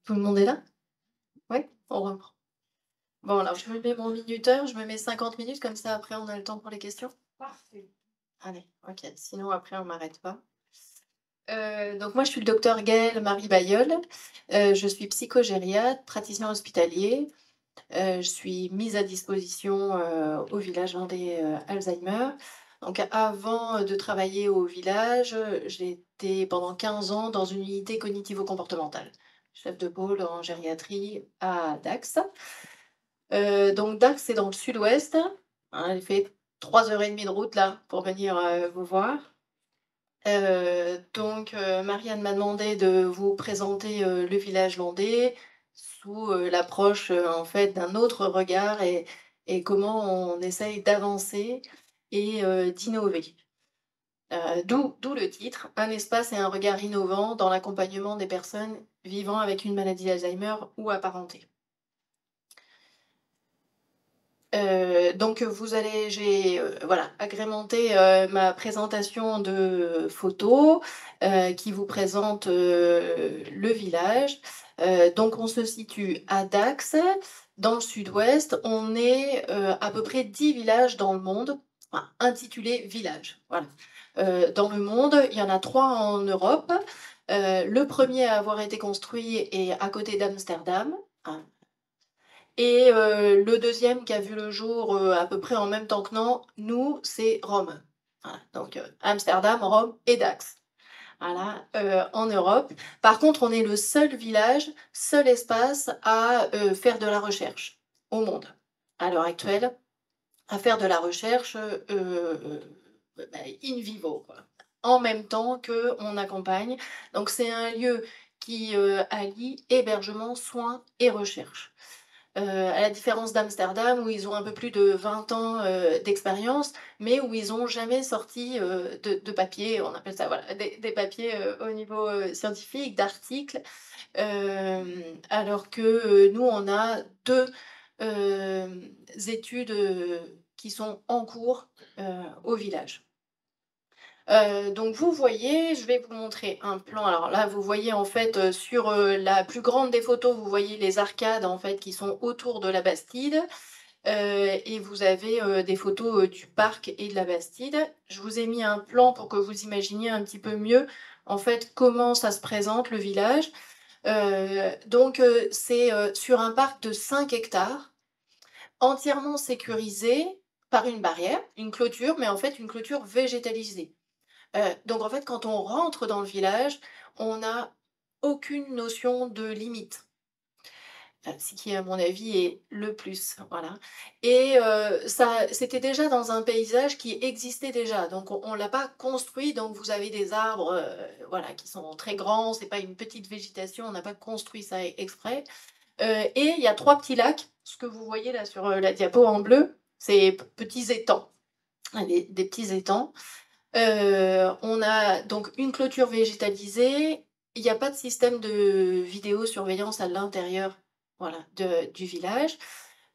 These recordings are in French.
Tout le monde est là? Ouais? On reprend. Bon alors je me mets mon minuteur, je me mets 50 minutes comme ça après on a le temps pour les questions? Parfait. Allez, OK, sinon après on m'arrête pas. Donc moi je suis le docteur Gaëlle Marie Bailleul, je suis psychogériatre, praticien hospitalier, je suis mise à disposition, au village vendée, Alzheimer. Donc avant, de travailler au village, j'ai été pendant 15 ans dans une unité cognitivo-comportementale. Chef de pôle en gériatrie à Dax. Donc Dax, c'est dans le sud-ouest, hein, j'ai fait 3 heures et demie de route là pour venir, vous voir. Marianne m'a demandé de vous présenter, le village landais sous, l'approche, en fait, d'un autre regard et comment on essaye d'avancer et d'innover. D'où le titre: «Un espace et un regard innovant dans l'accompagnement des personnes vivant avec une maladie d'Alzheimer ou apparentée». Vous allez j'ai, voilà, agrémenté, ma présentation de photos, qui vous présentent, le village. Donc on se situe à Dax, dans le sud-ouest. On est, à peu près 10 villages dans le monde, enfin intitulés villages, voilà. Dans le monde, il y en a 3 en Europe. Le premier à avoir été construit est à côté d'Amsterdam, hein. Et le deuxième qui a vu le jour, à peu près en même temps que nous, c'est Rome. Voilà, donc Amsterdam, Rome et Dax. Voilà, en Europe. Par contre, on est le seul village, seul espace à, faire de la recherche au monde, à l'heure actuelle, à faire de la recherche, in vivo, quoi. En même temps qu'on accompagne. Donc c'est un lieu qui, allie hébergement, soins et recherche. À la différence d'Amsterdam où ils ont un peu plus de 20 ans, d'expérience, mais où ils ont jamais sorti, de papiers, on appelle ça voilà, des papiers, au niveau, scientifique, d'articles. Alors que, nous on a 2 études, qui sont en cours, au village. Donc vous voyez, je vais vous montrer un plan. Alors là, vous voyez en fait, sur, la plus grande des photos, vous voyez les arcades en fait qui sont autour de la Bastide, et vous avez, des photos, du parc et de la Bastide. Je vous ai mis un plan pour que vous imaginiez un petit peu mieux, en fait, comment ça se présente le village. C'est, sur un parc de 5 hectares, entièrement sécurisé par une barrière, une clôture, mais en fait une clôture végétalisée. Donc en fait, quand on rentre dans le village, on n'a aucune notion de limite. Ce qui, à mon avis, est le plus, voilà. Et ça c'était déjà dans un paysage qui existait déjà, donc on l'a pas construit, donc vous avez des arbres, voilà, qui sont très grands, c'est pas une petite végétation, on n'a pas construit ça exprès. Et il y a 3 petits lacs, ce que vous voyez là sur, la diapo en bleu, c'est petits étangs, hein, des petits étangs. On a donc une clôture végétalisée. Il y a pas de système de vidéosurveillance à l'intérieur, voilà, du village.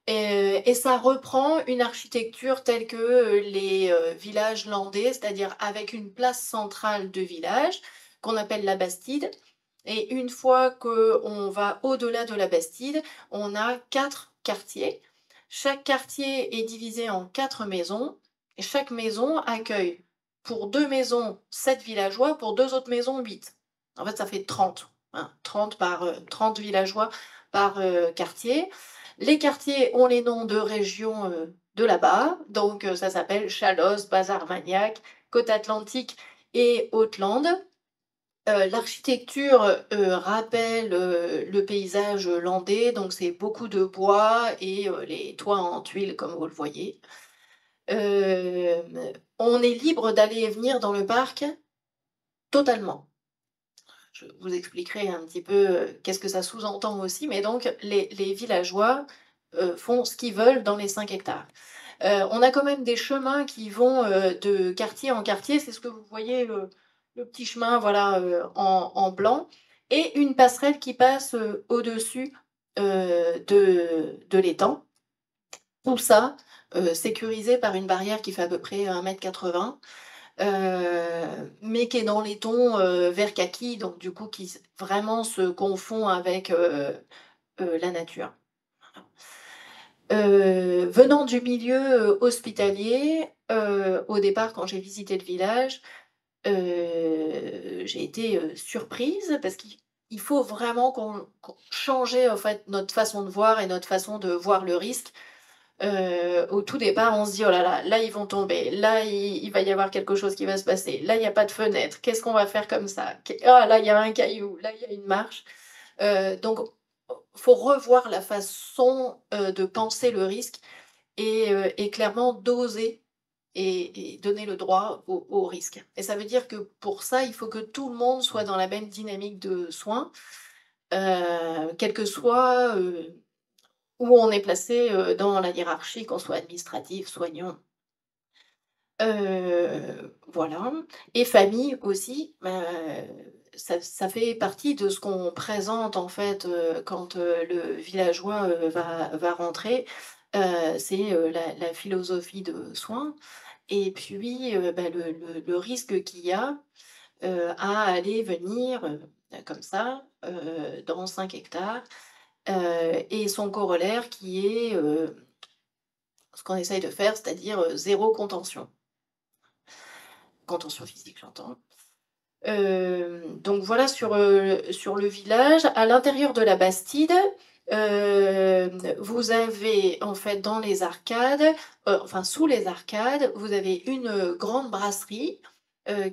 Et ça reprend une architecture telle que, les, villages landais, c'est-à-dire avec une place centrale de village, qu'on appelle la Bastide. Et une fois qu'on va au-delà de la Bastide, on a 4 quartiers. Chaque quartier est divisé en 4 maisons et chaque maison accueille, pour 2 maisons, 7 villageois, pour 2 autres maisons, 8. En fait, ça fait 30, hein, 30 villageois par, quartier. Les quartiers ont les noms de régions, de là-bas, donc ça s'appelle Chalosse, Bas-Armagnac, Côte Atlantique et Haute-Lande. L'architecture, rappelle, le paysage, landais, donc c'est beaucoup de bois et les toits en tuiles comme vous le voyez. On est libre d'aller et venir dans le parc totalement. Je vous expliquerai un petit peu, qu'est-ce que ça sous-entend aussi, mais donc les villageois, font ce qu'ils veulent dans les 5 hectares. On a quand même des chemins qui vont, de quartier en quartier, c'est ce que vous voyez, le petit chemin, voilà, en blanc et une passerelle qui passe, au-dessus, de l'étang. Tout ça, sécurisé par une barrière qui fait à peu près 1,80 m. mais qui est dans les tons, vert kaki, donc du coup qui vraiment se confond avec, la nature. Venant du milieu, hospitalier, au départ quand j'ai visité le village, j'ai été, surprise parce qu'il faut vraiment qu'on changer en fait notre façon de voir et notre façon de voir le risque. Au tout départ, on se dit: «Oh là là, là ils vont tomber, là il va y avoir quelque chose qui va se passer, là il y a pas de fenêtre, qu'est-ce qu'on va faire comme ça? Ah là il y a un caillou, là il y a une marche». Donc faut revoir la façon, de penser le risque et clairement doser et donner le droit au risque. Et ça veut dire que pour ça, il faut que tout le monde soit dans la même dynamique de soins, quel que soit, où on est placé, dans la hiérarchie, qu'on soit administratif, soignant. Voilà et famille aussi, ça fait partie de ce qu'on présente en fait, quand, le villageois, va rentrer. C'est, la philosophie de soins et puis, bah, le risque qu'il y a, à aller venir, comme ça, dans 5 hectares, et son corollaire qui est, ce qu'on essaye de faire, c'est-à-dire, 0 contention. Contention physique, j'entends. Donc voilà sur le village. À l'intérieur de la bastide, vous avez en fait dans les arcades, enfin sous les arcades, vous avez une, grande brasserie,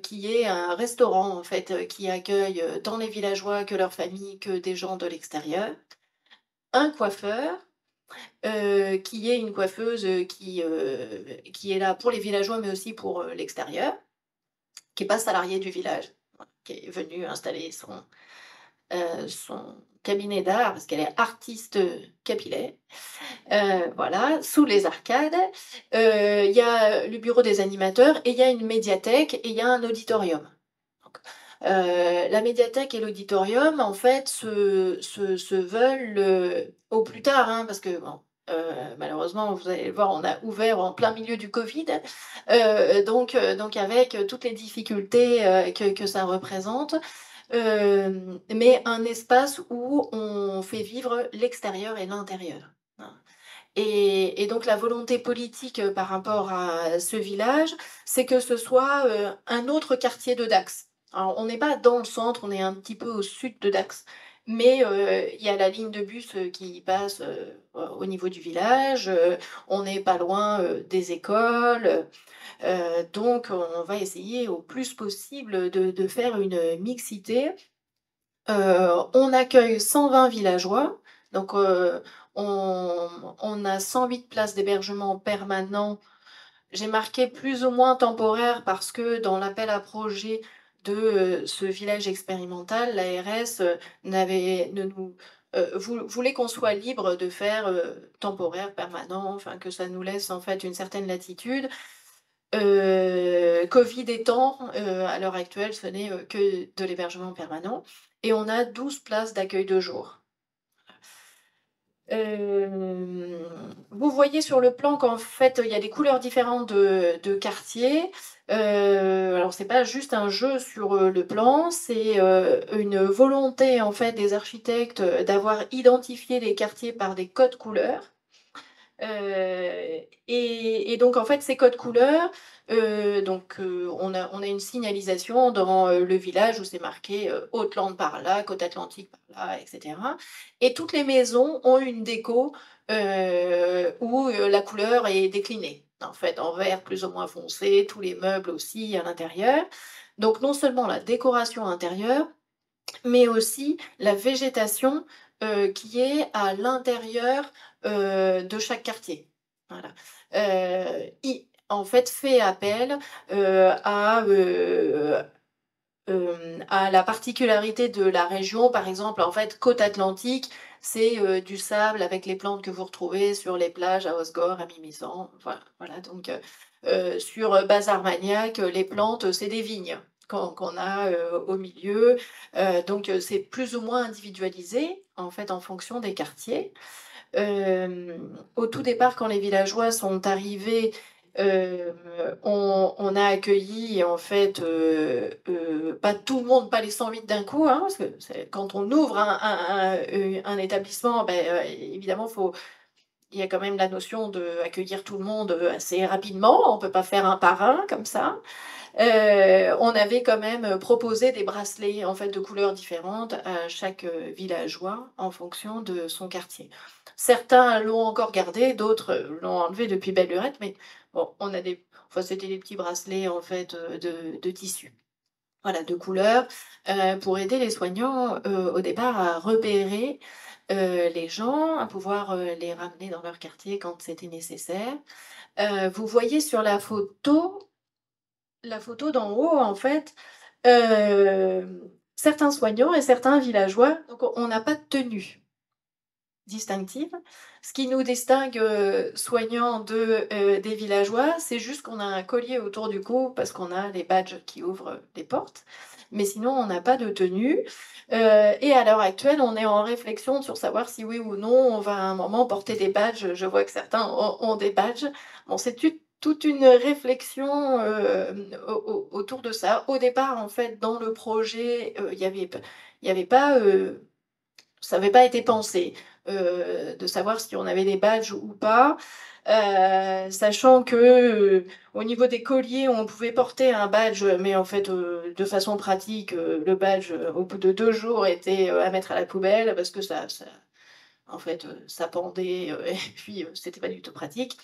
qui est un restaurant en fait, qui accueille, tant les villageois que leurs familles, que des gens de l'extérieur. Un coiffeur, qui est une coiffeuse, qui est là pour les villageois mais aussi pour, l'extérieur, qui est pas salariée du village, voilà, qui est venue installer son cabinet d'art parce qu'elle est artiste, capillaire. Voilà, sous les arcades, il y a le bureau des animateurs et il y a une médiathèque et il y a un auditorium. Donc, la médiathèque et l'auditorium, en fait, se veulent, au plus tard, hein, parce que bon, malheureusement, vous allez le voir, on a ouvert en plein milieu du covid, donc avec, toutes les difficultés, que ça représente. Mais un espace où on fait vivre l'extérieur et l'intérieur. Hein. Et donc la volonté politique, par rapport à ce village, c'est que ce soit, un autre quartier de Dax. Alors on n'est pas dans le centre, on est un petit peu au sud de Dax, mais il y a la ligne de bus, qui passe, au niveau du village, on n'est pas loin, des écoles, donc on va essayer au plus possible de faire une mixité. On accueille 120 villageois, donc on a 108 places d'hébergement permanent. J'ai marqué plus ou moins temporaire parce que dans l'appel à projet de, ce village expérimental, l'ARS, ne nous voulait qu'on soit libre de faire, temporaire, permanent, enfin que ça nous laisse en fait une certaine latitude. Covid étant, à l'heure actuelle, ce n'est, que de l'hébergement permanent et on a 12 places d'accueil de jour. Vous voyez sur le plan qu'en fait, il y a des couleurs différentes de quartiers. Alors c'est pas juste un jeu sur, le plan, c'est, une volonté en fait des architectes, d'avoir identifié les quartiers par des codes couleurs. Et donc en fait, ces codes couleurs, on a une signalisation dans, le village où c'est marqué, Haute-Lande par là, côte atlantique par là et cetera. Et toutes les maisons ont une déco, où, la couleur est déclinée, en fait, en vert plus ou moins foncé, tous les meubles aussi à l'intérieur. Donc non seulement la décoration intérieure, mais aussi la végétation, qui est à l'intérieur, de chaque quartier. Voilà. I En fait, fait appel, à la particularité de la région. Par exemple, en fait, côte atlantique, c'est, du sable avec les plantes que vous retrouvez sur les plages à Osgore, à Mimizan, voilà donc sur, Base Armagnac, les plantes, c'est des vignes qu'on a, au milieu, donc c'est plus ou moins individualisé, en fait, en fonction des quartiers. Au tout départ, quand les villageois sont arrivés, On a accueilli en fait, pas tout le monde, pas les 108 d'un coup, hein, parce que quand on ouvre un établissement, évidemment, il y a quand même la notion d'accueillir tout le monde, assez rapidement. On peut pas faire un par un comme ça. On avait quand même proposé des bracelets, en fait, de couleurs différentes à chaque, villageois en fonction de son quartier. Certains l'ont encore gardé, d'autres, l'ont enlevé depuis belle lurette, mais bon, c'était des petits bracelets, en fait, de tissu. Voilà, de couleurs, pour aider les soignants, au départ à repérer, les gens, à pouvoir, les ramener dans leur quartier quand c'était nécessaire. Vous voyez sur la photo d'en haut, en fait, certains soignants et certains villageois, donc on n'a pas de tenue distinctive. Ce qui nous distingue, soignants des villageois, c'est juste qu'on a un collier autour du cou parce qu'on a les badges qui ouvrent les portes, mais sinon on n'a pas de tenue, et à l'heure actuelle, on est en réflexion sur savoir si oui ou non on va à un moment porter des badges. Je vois que certains ont des badges. Bon, c'est toute une réflexion, autour de ça. Au départ, en fait, dans le projet, il y avait pas, ça n'avait pas été pensé, de savoir si on avait des badges ou pas, sachant que, au niveau des colliers, on pouvait porter un badge, mais en fait, de façon pratique, le badge, au bout de 2 jours était, à mettre à la poubelle parce que en fait, ça pendait, et puis, c'était pas du tout pratique.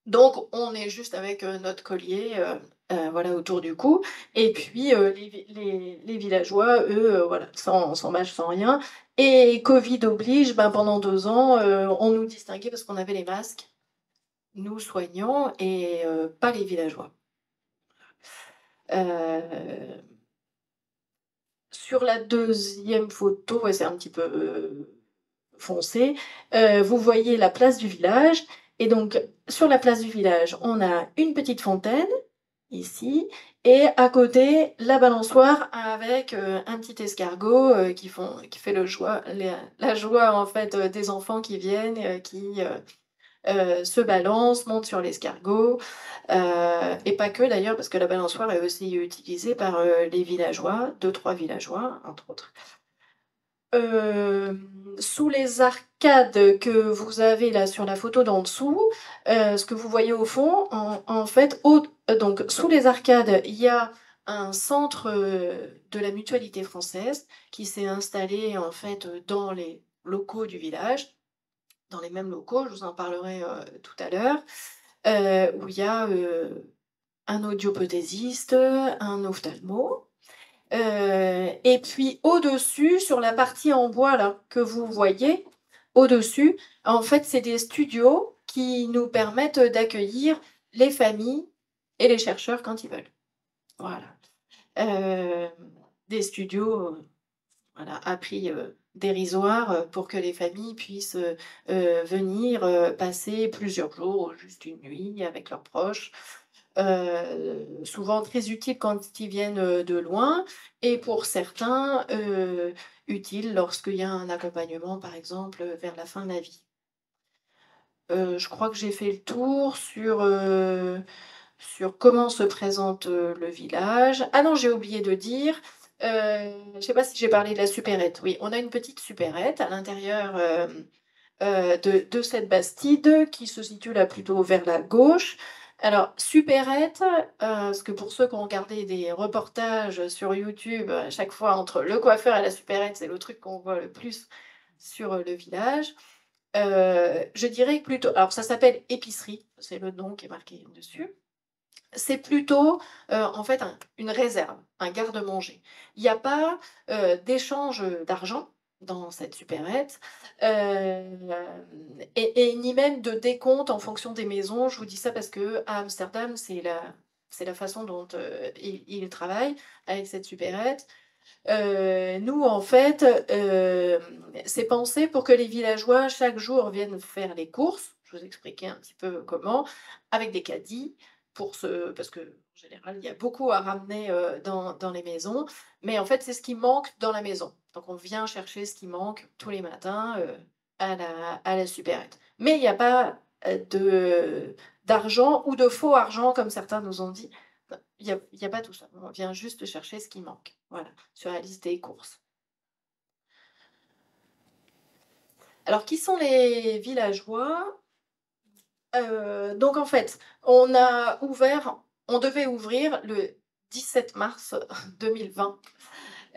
Donc on est juste avec, notre collier, voilà, autour du cou, et puis, les villageois, eux, voilà, sans badge, sans rien, et covid oblige, ben, pendant 2 ans, on nous distinguait parce qu'on avait les masques, nous soignants, et pas les villageois. Heu, sur la deuxième photo, ouais, c'est un petit peu, foncé, vous voyez la place du village, et donc sur la place du village, on a une petite fontaine ici, et à côté, la balançoire avec, un petit escargot, qui fait la joie, en fait, des enfants qui viennent, se balancent, montent sur l'escargot, et pas que d'ailleurs, parce que la balançoire est aussi utilisée par, les villageois, deux trois villageois, entre autres. Sous les arcades que vous avez là sur la photo d'en dessous, ce que vous voyez au fond, en fait, donc sous les arcades, il y a un centre, de la Mutualité française qui s'est installé, en fait, dans les locaux du village, dans les mêmes locaux, je vous en parlerai, tout à l'heure, où il y a, un audioprothésiste, un ophtalmo. Et puis au-dessus, sur la partie en bois là, que vous voyez, au-dessus, en fait, c'est des studios qui nous permettent d'accueillir les familles et les chercheurs quand ils veulent. Voilà. Heu, des studios, voilà, à prix, dérisoire, pour que les familles puissent, venir, passer plusieurs jours ou juste une nuit avec leurs proches. Souvent très utiles quand ils viennent, de loin, et pour certains, utiles lorsqu'il y a un accompagnement, par exemple, vers la fin de la vie. Je crois que j'ai fait le tour sur comment se présente, le village. Ah non, j'ai oublié de dire, je ne sais pas si j'ai parlé de la supérette. Oui, on a une petite supérette à l'intérieur, de cette bastide qui se situe là plutôt vers la gauche. Alors supérette, parce que pour ceux qui ont regardé des reportages sur YouTube, à chaque fois entre le coiffeur et la supérette, c'est le truc qu'on voit le plus sur, le village. Je dirais plutôt, alors ça s'appelle épicerie, c'est le nom qui est marqué dessus. C'est plutôt, en fait, une réserve, un garde-manger. Il n'y a pas, d'échange, d'argent dans cette supérette, et ni même de décompte en fonction des maisons. Je vous dis ça parce qu'à Amsterdam, c'est la façon dont, ils travaillent avec cette supérette. Nous, en fait, c'est pensé pour que les villageois, chaque jour, viennent faire les courses. Je vous expliquais un petit peu comment, avec des caddies, parce qu'en général, il y a beaucoup à ramener, dans les maisons, mais en fait, c'est ce qui manque dans la maison. Donc on vient chercher ce qui manque tous les matins, à la supérette. Mais il n'y a pas d'argent ou de faux argent, comme certains nous ont dit. Il y a pas tout ça. On vient juste chercher ce qui manque, voilà, sur la liste des courses. Alors qui sont les villageois? Donc en fait, on devait ouvrir le 17 mars 2020.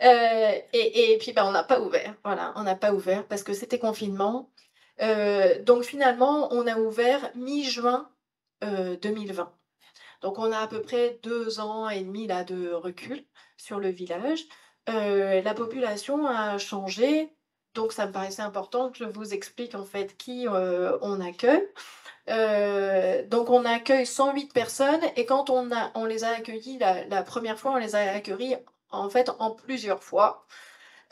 Et puis, bah, on n'a pas ouvert, voilà, on n'a pas ouvert parce que c'était confinement. Donc finalement, on a ouvert mi-juin, 2020. Donc on a à peu près 2 ans et demi là de recul sur le village. La population a changé, donc ça me paraissait important que je vous explique en fait qui, on accueille. Donc on accueille 108 personnes et quand on les a accueillis la 1re fois, on les a accueillis en fait en plusieurs fois.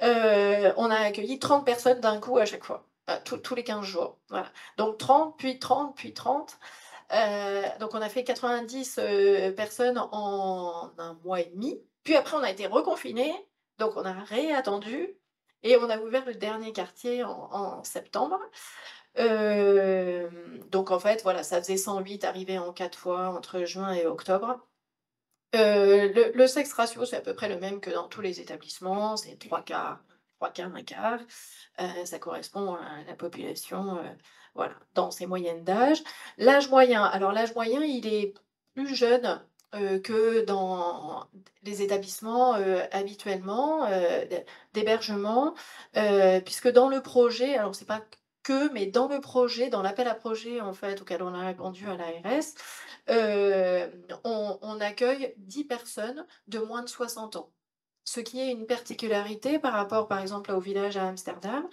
On a accueilli 30 personnes d'un coup à chaque fois, tous les 15 jours, voilà. Donc 30, puis 30, puis 30. Donc on a fait 90, personnes en 1 mois et demi. Puis après on a été reconfinés, donc on a réattendu et on a ouvert le dernier quartier en septembre. Donc en fait, voilà, ça faisait 108 arrivés en 4 fois entre juin et octobre. Le sexe ratio, c'est à peu près le même que dans tous les établissements, c'est 3 quarts, 3 quarts, 1 quart. Ça correspond à la population, voilà, dans ses moyennes d'âge. L'âge moyen, alors l'âge moyen, il est plus jeune, que dans les établissements, habituellement, d'hébergement, puisque dans le projet, alors c'est pas que, mais dans le projet, dans l'appel à projet en fait auquel on a répondu à l'ARS, on accueille 10 personnes de moins de 60 ans. Ce qui est une particularité par rapport, par exemple, au village à Amsterdam,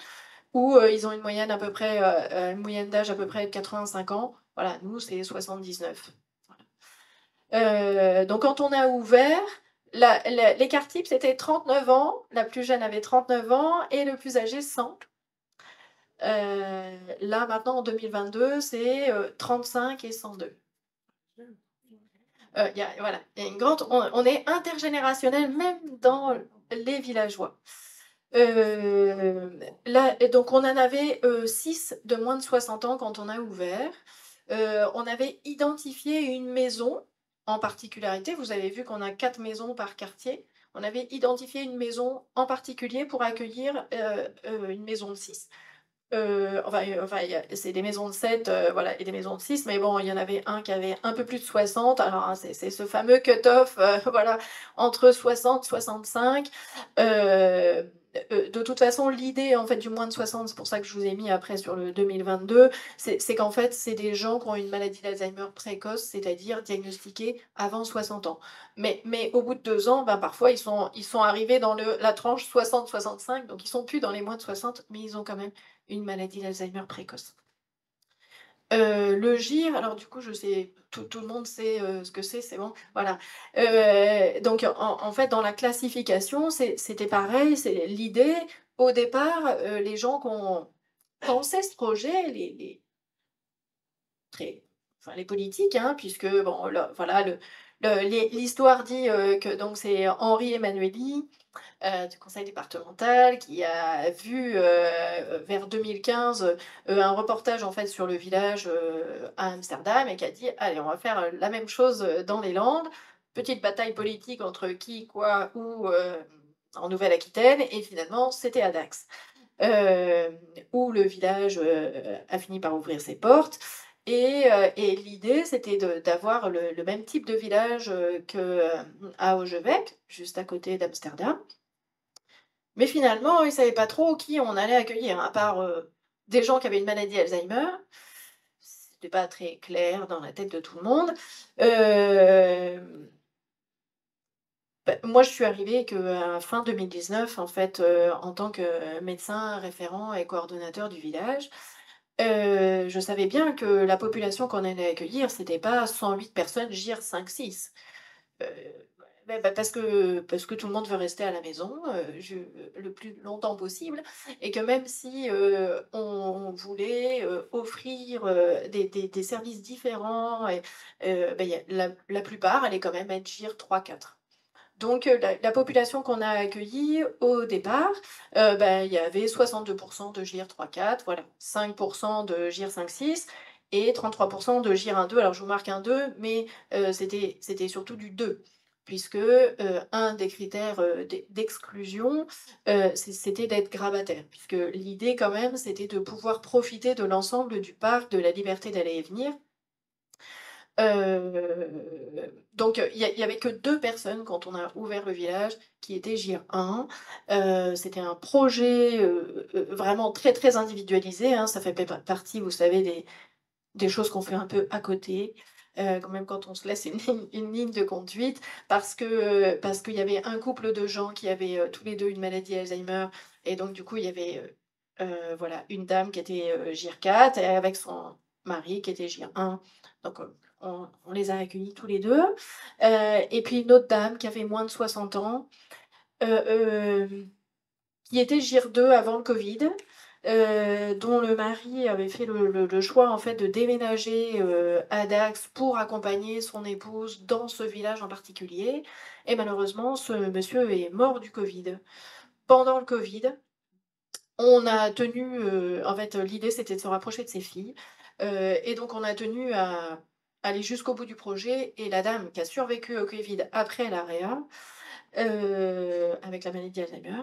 où ils ont une moyenne à peu près, une moyenne d'âge à peu près de 85 ans. Voilà, nous, c'est 79. Donc quand on a ouvert, l'écart type, c'était 39 ans. La plus jeune avait 39 ans et le plus âgé 100. Là, maintenant, en 2022, c'est 35 et 102. Voilà, il y a une grande, on est intergénérationnel même dans les villageois. Là, et donc on en avait 6 de moins de 60 ans quand on a ouvert. On avait identifié une maison en particularité. Vous avez vu qu'on a 4 maisons par quartier. On avait identifié une maison en particulier pour accueillir une maison de 6. Enfin, c'est des maisons de 7, voilà, et des maisons de 6, mais bon, il y en avait un qui avait un peu plus de 60. Alors, hein, c'est ce fameux cut-off, voilà, entre 60 65. De toute façon, l'idée, en fait, du moins de 60, c'est pour ça que je vous ai mis après sur le 2022, c'est qu'en fait, c'est des gens qui ont une maladie d'Alzheimer précoce, c'est-à-dire diagnostiquée avant 60 ans. Mais au bout de 2 ans, ben, parfois, ils sont arrivés dans la tranche 60-65, donc ils sont plus dans les moins de 60, mais ils ont quand même une maladie d'Alzheimer précoce. Le GIR, alors du coup, je sais, tout le monde sait ce que c'est bon, voilà. Donc en fait, dans la classification, c'était pareil, c'est l'idée, au départ, les gens qui ont pensé ce projet, enfin, les politiques, hein, puisque bon, voilà, l'histoire dit que donc c'est Henri Emmanuelli, du conseil départemental qui a vu vers 2015 un reportage en fait sur le village à Amsterdam et qui a dit allez on va faire la même chose dans les Landes, petite bataille politique entre qui, quoi, où en Nouvelle-Aquitaine et finalement c'était à Dax où le village a fini par ouvrir ses portes. Et l'idée, c'était d'avoir le même type de village qu'à Augeveck, juste à côté d'Amsterdam. Mais finalement, ils ne savaient pas trop qui on allait accueillir, à part des gens qui avaient une maladie Alzheimer. C'était pas très clair dans la tête de tout le monde. Bah, moi, je suis arrivée qu'à fin 2019, en fait, en tant que médecin référent et coordonnateur du village. Je savais bien que la population qu'on allait accueillir, c'était pas 108 personnes GIR 5-6. Heu, parce que tout le monde veut rester à la maison, le plus longtemps possible et que même si, on voulait, offrir, des services différents et bah, il y a la plupart allaient quand même être GIR 3-4. Donc la population qu'on a accueillie au départ, bah, il y avait 62 de GIR 3-4, voilà, 5 de GIR 5-6 et 33 de GIR 1-2. Alors je vous marque un 2, mais c'était surtout du 2 puisque, un des critères, d'exclusion, c'était d'être grabataire. Puisque l'idée quand même, c'était de pouvoir profiter de l'ensemble du parc, de la liberté d'aller et venir. Donc il y avait que 2 personnes quand on a ouvert le village qui étaient GIR 1. C'était un projet, vraiment très, très individualisé, hein. Ça fait partie, vous savez, des choses qu'on fait un peu à côté, quand même quand on se laisse une ligne de conduite parce qu'il y avait un couple de gens qui avaient, tous les 2 une maladie Alzheimer et donc du coup, il y avait, voilà, une dame qui était, GIR 4 et avec son mari qui était GIR 1. Donc, on les a accueillis tous les 2. Et puis une autre dame qui avait moins de 60 ans, hem qui était GIR 2 avant le Covid, dont le mari avait fait le choix en fait de déménager, à Dax pour accompagner son épouse dans ce village en particulier et malheureusement ce monsieur est mort du Covid. Pendant le Covid, on a tenu, en fait, l'idée c'était de se rapprocher de ses filles, et donc on a tenu à aller jusqu'au bout du projet et la dame qui a survécu au Covid après la réa, avec la maladie d'Alzheimer,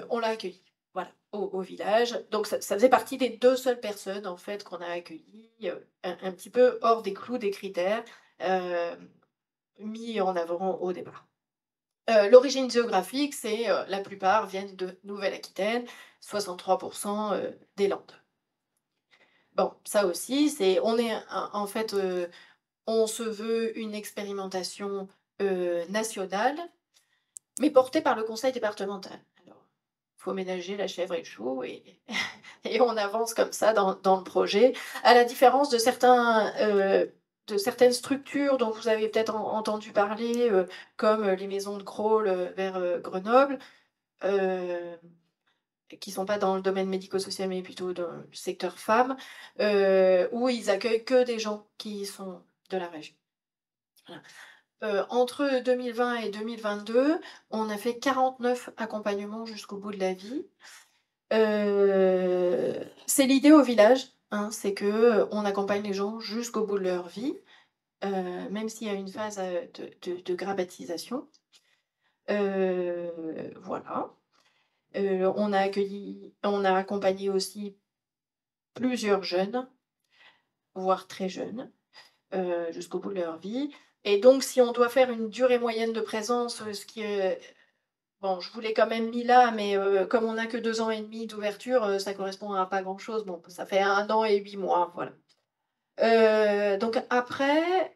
on l'a accueillie, voilà, au village. Donc ça faisait partie des 2 seules personnes, en fait, qu'on a accueillies, un petit peu hors des clous des critères, mis en avant au départ. L'origine géographique, c'est, la plupart viennent de Nouvelle-Aquitaine, 63 des Landes. Bon, ça aussi, c'est on est en fait, on se veut une expérimentation, nationale mais porté par le conseil départemental. Alors, il faut ménager la chèvre et le chou et et on avance comme ça dans le projet. À la différence de certaines structures dont vous avez peut-être entendu parler, comme, les maisons de Crolles, vers, Grenoble, heu, qui sont pas dans le domaine médico-social, mais plutôt dans le secteur femmes, où ils accueillent que des gens qui sont de la région. Voilà. Entre 2020 et 2022, on a fait 49 accompagnements jusqu'au bout de la vie. C'est l'idée au village, hein, c'est qu'on accompagne les gens jusqu'au bout de leur vie, même s'il y a une phase, de grabbatisation. Voilà. On a accompagné aussi plusieurs jeunes, voire très jeunes, jusqu'au bout de leur vie et donc si on doit faire une durée moyenne de présence, ce qui est bon, je vous l'ai quand même mis là, mais comme on n'a que 2 ans et demi d'ouverture, ça correspond à pas grand-chose. Bon, ça fait 1 an et 8 mois, voilà. Donc après,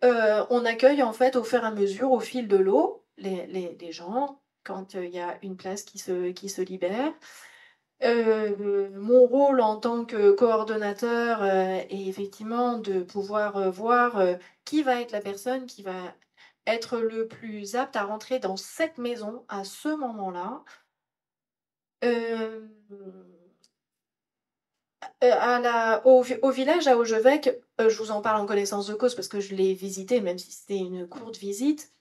on accueille en fait au fur et à mesure, au fil de l'eau, les gens quand, il y a une place qui se libère. Mon rôle en tant que coordonnateur, est effectivement de pouvoir, voir, qui va être la personne qui va être le plus apte à rentrer dans cette maison à ce moment-là. Hem, à la au village à Augevec, je vous en parle en connaissance de cause parce que je l'ai visité, même si c'était une courte visite.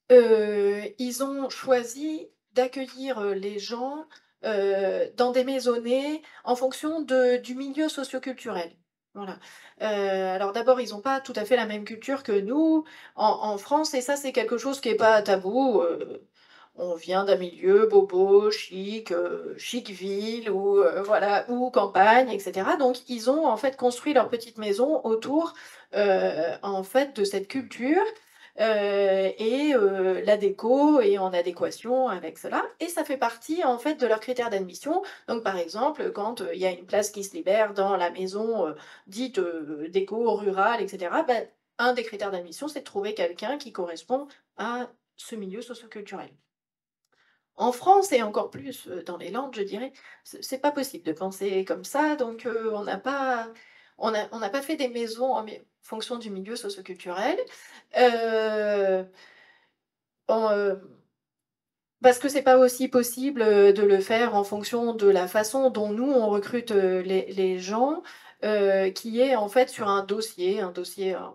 Ils ont choisi d'accueillir, les gens, dans des maisonnées en fonction du milieu socioculturel. Voilà. Alors d'abord, ils ont pas tout à fait la même culture que nous en France et ça, c'est quelque chose qui est pas tabou, on vient d'un milieu bobo, chic, chic ville ou voilà, ou campagne et cetera. Donc ils ont en fait construit leur petite maison autour, en fait de cette culture et la déco est en adéquation avec cela et ça fait partie en fait de leurs critères d'admission. Donc par exemple, quand, il y a une place qui se libère dans la maison, dite, déco rurale et cetera, bah, un des critères d'admission, c'est de trouver quelqu'un qui correspond à ce milieu socioculturel. En France et encore plus, dans les Landes, je dirais, c'est pas possible de penser comme ça, donc on n'a pas fait des maisons en fonction du milieu socioculturel. Heu, en, parce que c'est pas aussi possible, de le faire en fonction de la façon dont nous on recrute, les gens. qui est en fait sur un dossier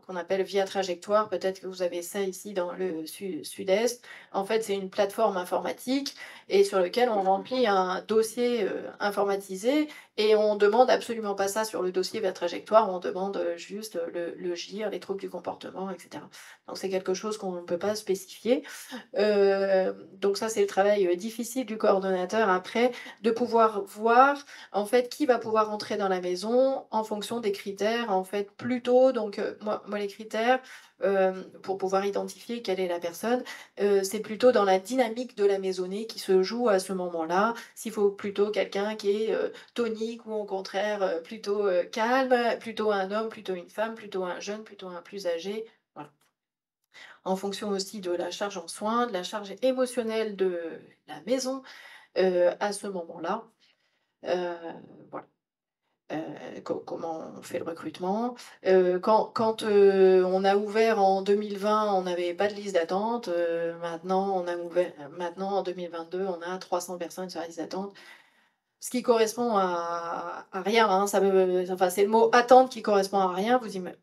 qu'on appelle Via Trajectoire. Peut-être que vous avez ça ici dans le sud-est. En fait, c'est une plateforme informatique et sur lequel on remplit un dossier informatisé et on demande absolument pas ça sur le dossier Via Trajectoire. On demande juste le GIR, les troubles du comportement, etc. Donc c'est quelque chose qu'on ne peut pas spécifier. Donc ça, c'est le travail difficile du coordonnateur après, de pouvoir voir en fait qui va pouvoir entrer dans la maison en fonction des critères, en fait, plutôt. Donc moi, les critères, pour pouvoir identifier quelle est la personne, c'est plutôt dans la dynamique de la maisonnée qui se joue à ce moment-là. S'il faut plutôt quelqu'un qui est tonique ou au contraire plutôt calme, plutôt un homme, plutôt une femme, plutôt un jeune, plutôt un plus âgé. Voilà. En fonction aussi de la charge en soins, de la charge émotionnelle de la maison à ce moment-là. Heu, voilà. Comment on fait le recrutement. Quand on a ouvert en 2020, on n'avait pas de liste d'attente. Maintenant en 2022, on a 300 personnes sur la liste d'attente. Ce qui correspond à rien, hein, enfin, c'est le mot attente qui correspond à rien.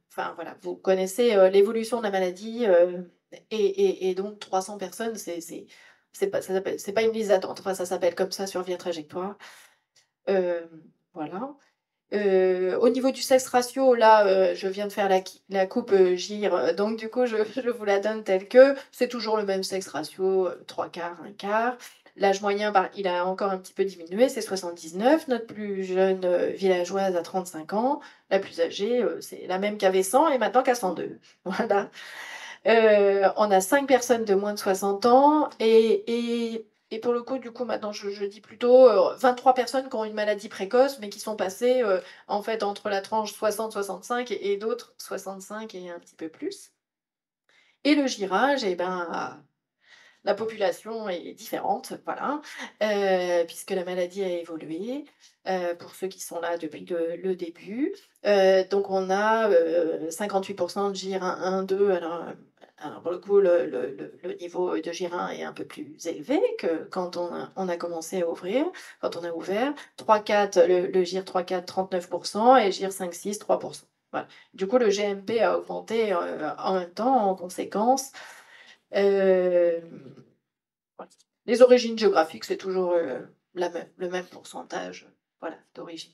Enfin, voilà, vous connaissez l'évolution de la maladie et donc 300 personnes, c'est pas une liste d'attente. Enfin, ça s'appelle comme ça sur Via Trajectoire. Euh, voilà. Au niveau du sexe ratio, là, je viens de faire la coupe GIR, donc du coup, je vous la donne telle que c'est toujours le même sexe ratio, 3 quarts, un quart. L'âge moyen, bah, il a encore un petit peu diminué, c'est 79. Notre plus jeune villageoise a 35 ans. La plus âgée, c'est la même qu'avait 100 et maintenant qu'à 102. Voilà. On a 5 personnes de moins de 60 ans et pour le coup, du coup, maintenant, je dis plutôt 23 personnes qui ont une maladie précoce, mais qui sont passées en fait entre la tranche 60-65 et d'autres 65 et un petit peu plus. Et le girage, eh ben, la population est différente, voilà, puisque la maladie a évolué, pour ceux qui sont là depuis le début. Donc on a 58% de GIR 1, 2. Alors pour le coup, le niveau de GIR 1 est un peu plus élevé que quand on a commencé à ouvrir, quand on a ouvert. 3-4, le GIR 3-4, 39%, et GIR 5-6, 3%. Voilà. Du coup, le GMP a augmenté en même temps, en conséquence. Euh, voilà. Les origines géographiques, c'est toujours le même pourcentage voilà, d'origine.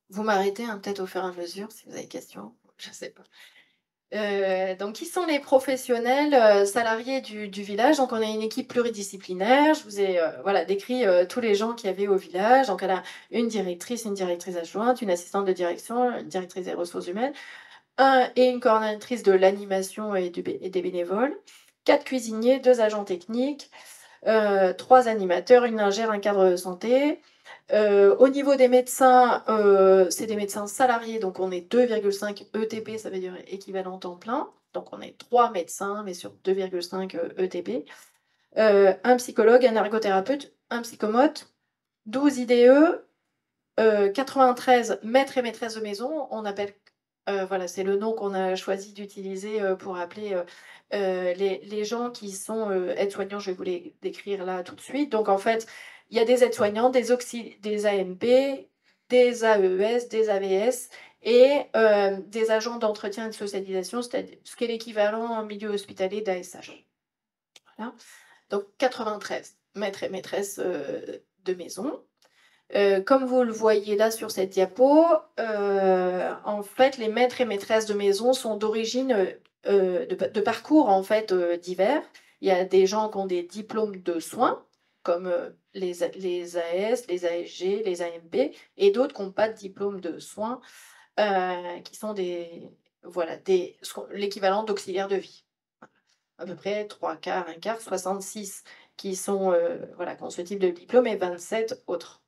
Vous m'arrêtez hein, peut-être au fur et à mesure si vous avez des questions, je ne sais pas. Donc, qui sont les professionnels salariés du village? Donc, on a une équipe pluridisciplinaire. Je vous ai voilà, décrit tous les gens qu'il y avait au village. Donc, elle a une directrice adjointe, une assistante de direction, une directrice des ressources humaines, et une coordonnatrice de l'animation et des bénévoles, 4 cuisiniers, 2 agents techniques, 3 animateurs, une lingère, un cadre de santé. Au niveau des médecins, c'est des médecins salariés, donc on est 2,5 ETP, ça veut dire équivalent temps plein. Donc on est 3 médecins, mais sur 2,5 ETP. Un psychologue, un ergothérapeute, un psychomote, 12 IDE, 93 maîtres et maîtresses de maison. On appelle, voilà, c'est le nom qu'on a choisi d'utiliser pour appeler les gens qui sont aides-soignants. Je vais vous les décrire là tout de suite. Donc en fait, il y a des aides-soignants, des AMP, des AES, des AVS et des agents d'entretien et de socialisation, c'est-à-dire ce qui est l'équivalent en milieu hospitalier d'ASH. Voilà. Donc 93 maîtres et maîtresses de maison. Comme vous le voyez là sur cette diapo, en fait, les maîtres et maîtresses de maison sont d'origine, de parcours en fait divers. Il y a des gens qui ont des diplômes de soins, comme les AS, les ASG, les AMP, et d'autres qui n'ont pas de diplôme de soins, qui sont voilà, l'équivalent d'auxiliaires de vie. À peu près 3 quarts, un quart, 66 qui sont, voilà, qui ont ce type de diplôme et 27 autres.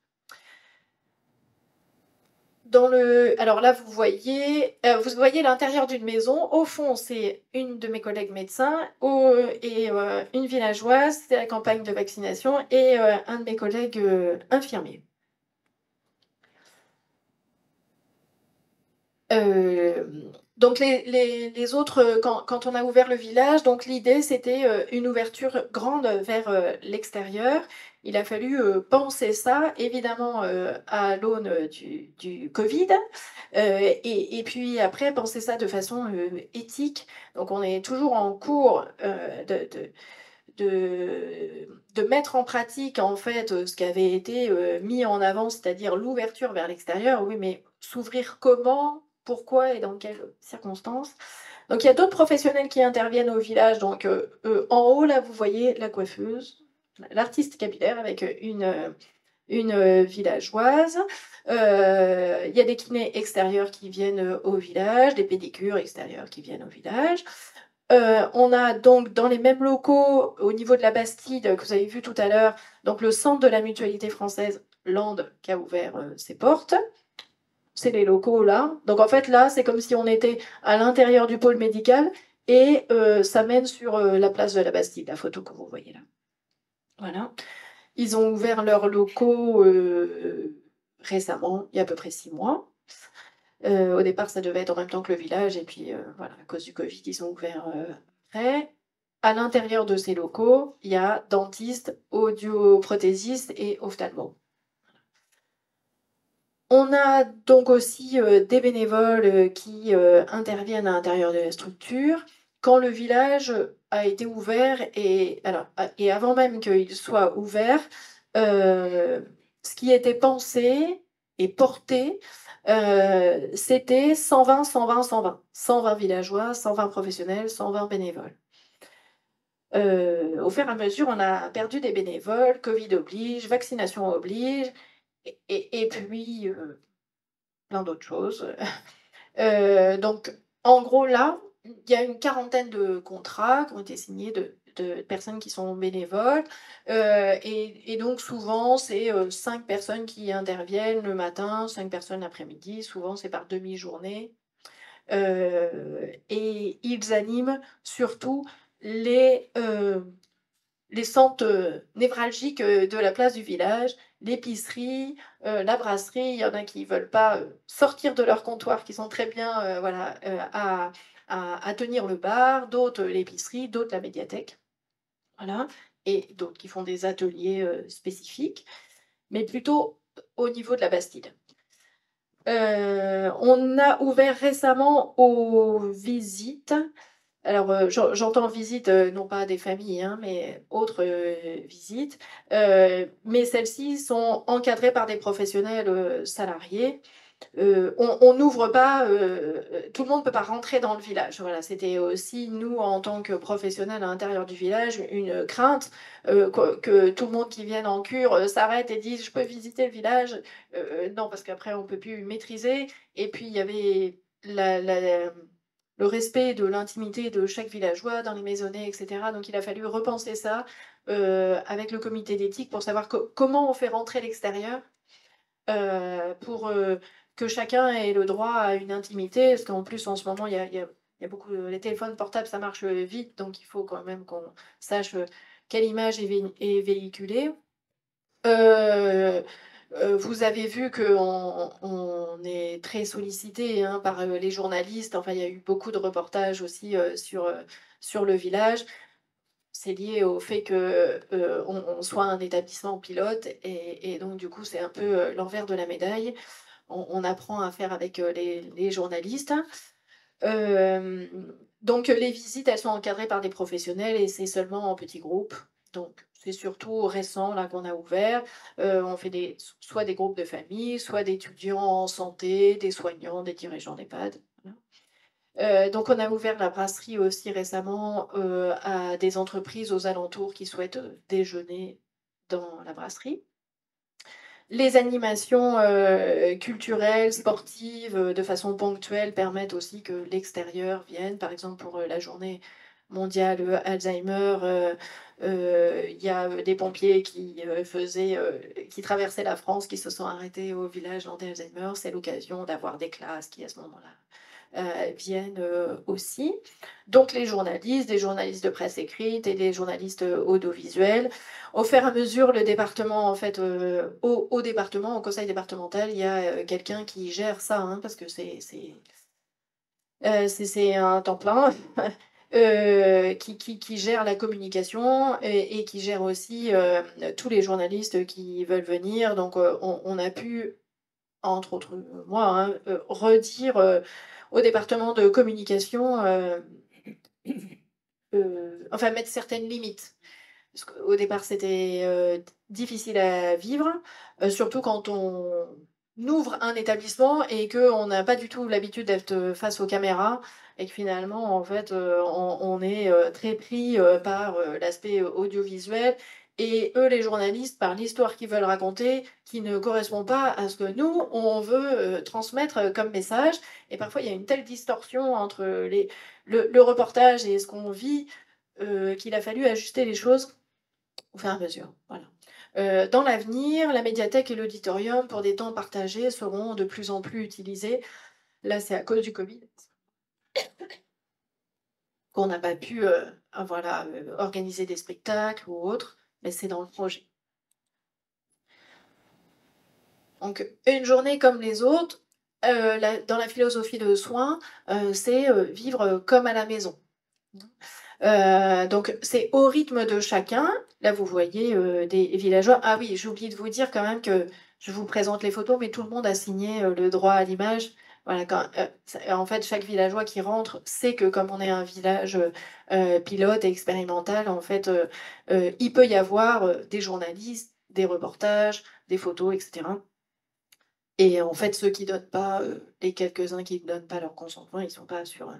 Alors là, vous voyez l'intérieur d'une maison. Au fond, c'est une de mes collègues médecins et une villageoise, c'est la campagne de vaccination, et un de mes collègues infirmiers. Euh, Donc les autres, quand on a ouvert le village, donc l'idée c'était, une ouverture grande vers, l'extérieur. Il a fallu, penser ça évidemment, à l'aune, du covid, et puis après penser ça de façon, éthique. Donc on est toujours en cours, de mettre en pratique en fait, ce qui avait été, mis en avant, c'est-à-dire l'ouverture vers l'extérieur. Oui, mais s'ouvrir comment? Pourquoi et dans quelles circonstances? Donc il y a d'autres professionnels qui interviennent au village, donc en haut là, vous voyez la coiffeuse, l'artiste capillaire avec, une villageoise. Il y a des kinés extérieurs qui viennent, au village, des pédicures extérieures qui viennent au village. On a donc dans les mêmes locaux, au niveau de la Bastide, que vous avez vu tout à l'heure, donc le centre de la mutualité française Land qui a ouvert, ses portes. C'est les locaux là. Donc en fait là, c'est comme si on était à l'intérieur du pôle médical et ça mène sur, la place de la Bastide, la photo que vous voyez là. Voilà. Ils ont ouvert leurs locaux, récemment, il y a à peu près 6 mois. Au départ, ça devait être en même temps que le village et puis, voilà, à cause du covid, ils ont ouvert, après. À l'intérieur de ces locaux, il y a dentiste, audioprothésiste et ophtalmo. On a donc aussi, des bénévoles, qui, interviennent à l'intérieur de la structure. Quand le village a été ouvert et avant même qu'il soit ouvert, ce qui était pensé et porté, c'était 120, 120, 120. 120 villageois, 120 professionnels, 120 bénévoles. Au fur et à mesure, on a perdu des bénévoles, covid oblige, vaccination oblige et puis, plein d'autres choses. Donc, en gros, là, il y a une quarantaine de contrats qui ont été signés de personnes qui sont bénévoles. Et donc, souvent, c'est 5 personnes qui interviennent le matin, 5 personnes l'après-midi. Souvent, c'est par demi-journée. Et ils animent surtout les, euh, les centres névralgiques de la place du village, l'épicerie, la brasserie. Il y en a qui ne veulent pas sortir de leur comptoir, qui sont très bien voilà, à tenir le bar, d'autres l'épicerie, d'autres la médiathèque. Voilà. Et d'autres qui font des ateliers spécifiques, mais plutôt au niveau de la Bastide. On a ouvert récemment aux visites. Alors, j'entends visite, non pas des familles, hein, mais autres visites. Mais celles-ci sont encadrées par des professionnels salariés. On n'ouvre pas, tout le monde ne peut pas rentrer dans le village. Voilà, c'était aussi, nous, en tant que professionnels à l'intérieur du village, une crainte que tout le monde qui vienne en cure s'arrête et dise: «Je peux visiter le village?» Non, parce qu'après, on ne peut plus maîtriser. Et puis, il y avait le respect de l'intimité de chaque villageois dans les maisonnées, etc. Donc, il a fallu repenser ça avec le comité d'éthique pour savoir comment on fait rentrer l'extérieur pour que chacun ait le droit à une intimité. Parce qu'en plus, en ce moment, il y a beaucoup les téléphones portables, ça marche vite, donc il faut quand même qu'on sache quelle image est véhiculée. Euh, vous avez vu qu'on est très sollicité hein, par les journalistes. Enfin, il y a eu beaucoup de reportages aussi sur le village. C'est lié au fait que on soit un établissement pilote et donc du coup c'est un peu l'envers de la médaille. On apprend à faire avec les journalistes. Euh, donc les visites elles sont encadrées par des professionnels et c'est seulement en petits groupes. Donc c'est surtout récent là qu'on a ouvert. On fait soit des groupes de famille, soit d'étudiants en santé, des soignants, des dirigeants d'EHPAD. Voilà. Donc on a ouvert la brasserie aussi récemment à des entreprises aux alentours qui souhaitent déjeuner dans la brasserie. Les animations culturelles, sportives, de façon ponctuelle, permettent aussi que l'extérieur vienne. Par exemple, pour la journée mondiale Alzheimer, il y a des pompiers qui traversaient la France, qui se sont arrêtés au village anti-Alzheimer. C'est l'occasion d'avoir des classes qui, à ce moment-là, viennent aussi. Donc les journalistes, des journalistes de presse écrite et des journalistes audiovisuels. Au fur et à mesure, le département, en fait, au département, au conseil départemental, il y a quelqu'un qui gère ça, hein, parce que C'est un temps plein, qui gère la communication et qui gère aussi, tous les journalistes qui veulent venir. Donc, on a pu, entre autres, moi, hein, redire, au département de communication, enfin mettre certaines limites. Parce qu'au départ, c'était, difficile à vivre, surtout quand on ouvre un établissement et qu'on n'a pas du tout l'habitude d'être, face aux caméras et que finalement, en fait, on est, très pris, par, l'aspect, audiovisuel et eux, les journalistes, par l'histoire qu'ils veulent raconter, qui ne correspond pas à ce que nous, on veut, transmettre, comme message. Et parfois, il y a une telle distorsion entre, le reportage et ce qu'on vit, qu'il a fallu ajuster les choses au fur et à mesure, voilà. Dans l'avenir, la médiathèque et l'auditorium pour des temps partagés seront de plus en plus utilisés. Là, c'est à cause du covid qu'on n'a pas pu, voilà, organiser des spectacles ou autre, mais c'est dans le projet. Donc une journée comme les autres, dans la philosophie de soins, c'est, vivre, comme à la maison. Donc c'est au rythme de chacun. Là, vous voyez, des villageois. Ah oui, j'ai oublié de vous dire quand même que je vous présente les photos, mais tout le monde a signé, le droit à l'image. Voilà, en fait, chaque villageois qui rentre sait que comme on est un village, pilote et expérimental, en fait, il peut y avoir, des journalistes, des reportages, des photos et cetera. Et en fait, ceux qui donnent pas, les quelques-uns qui ne donnent pas leur consentement, ils sont pas sur,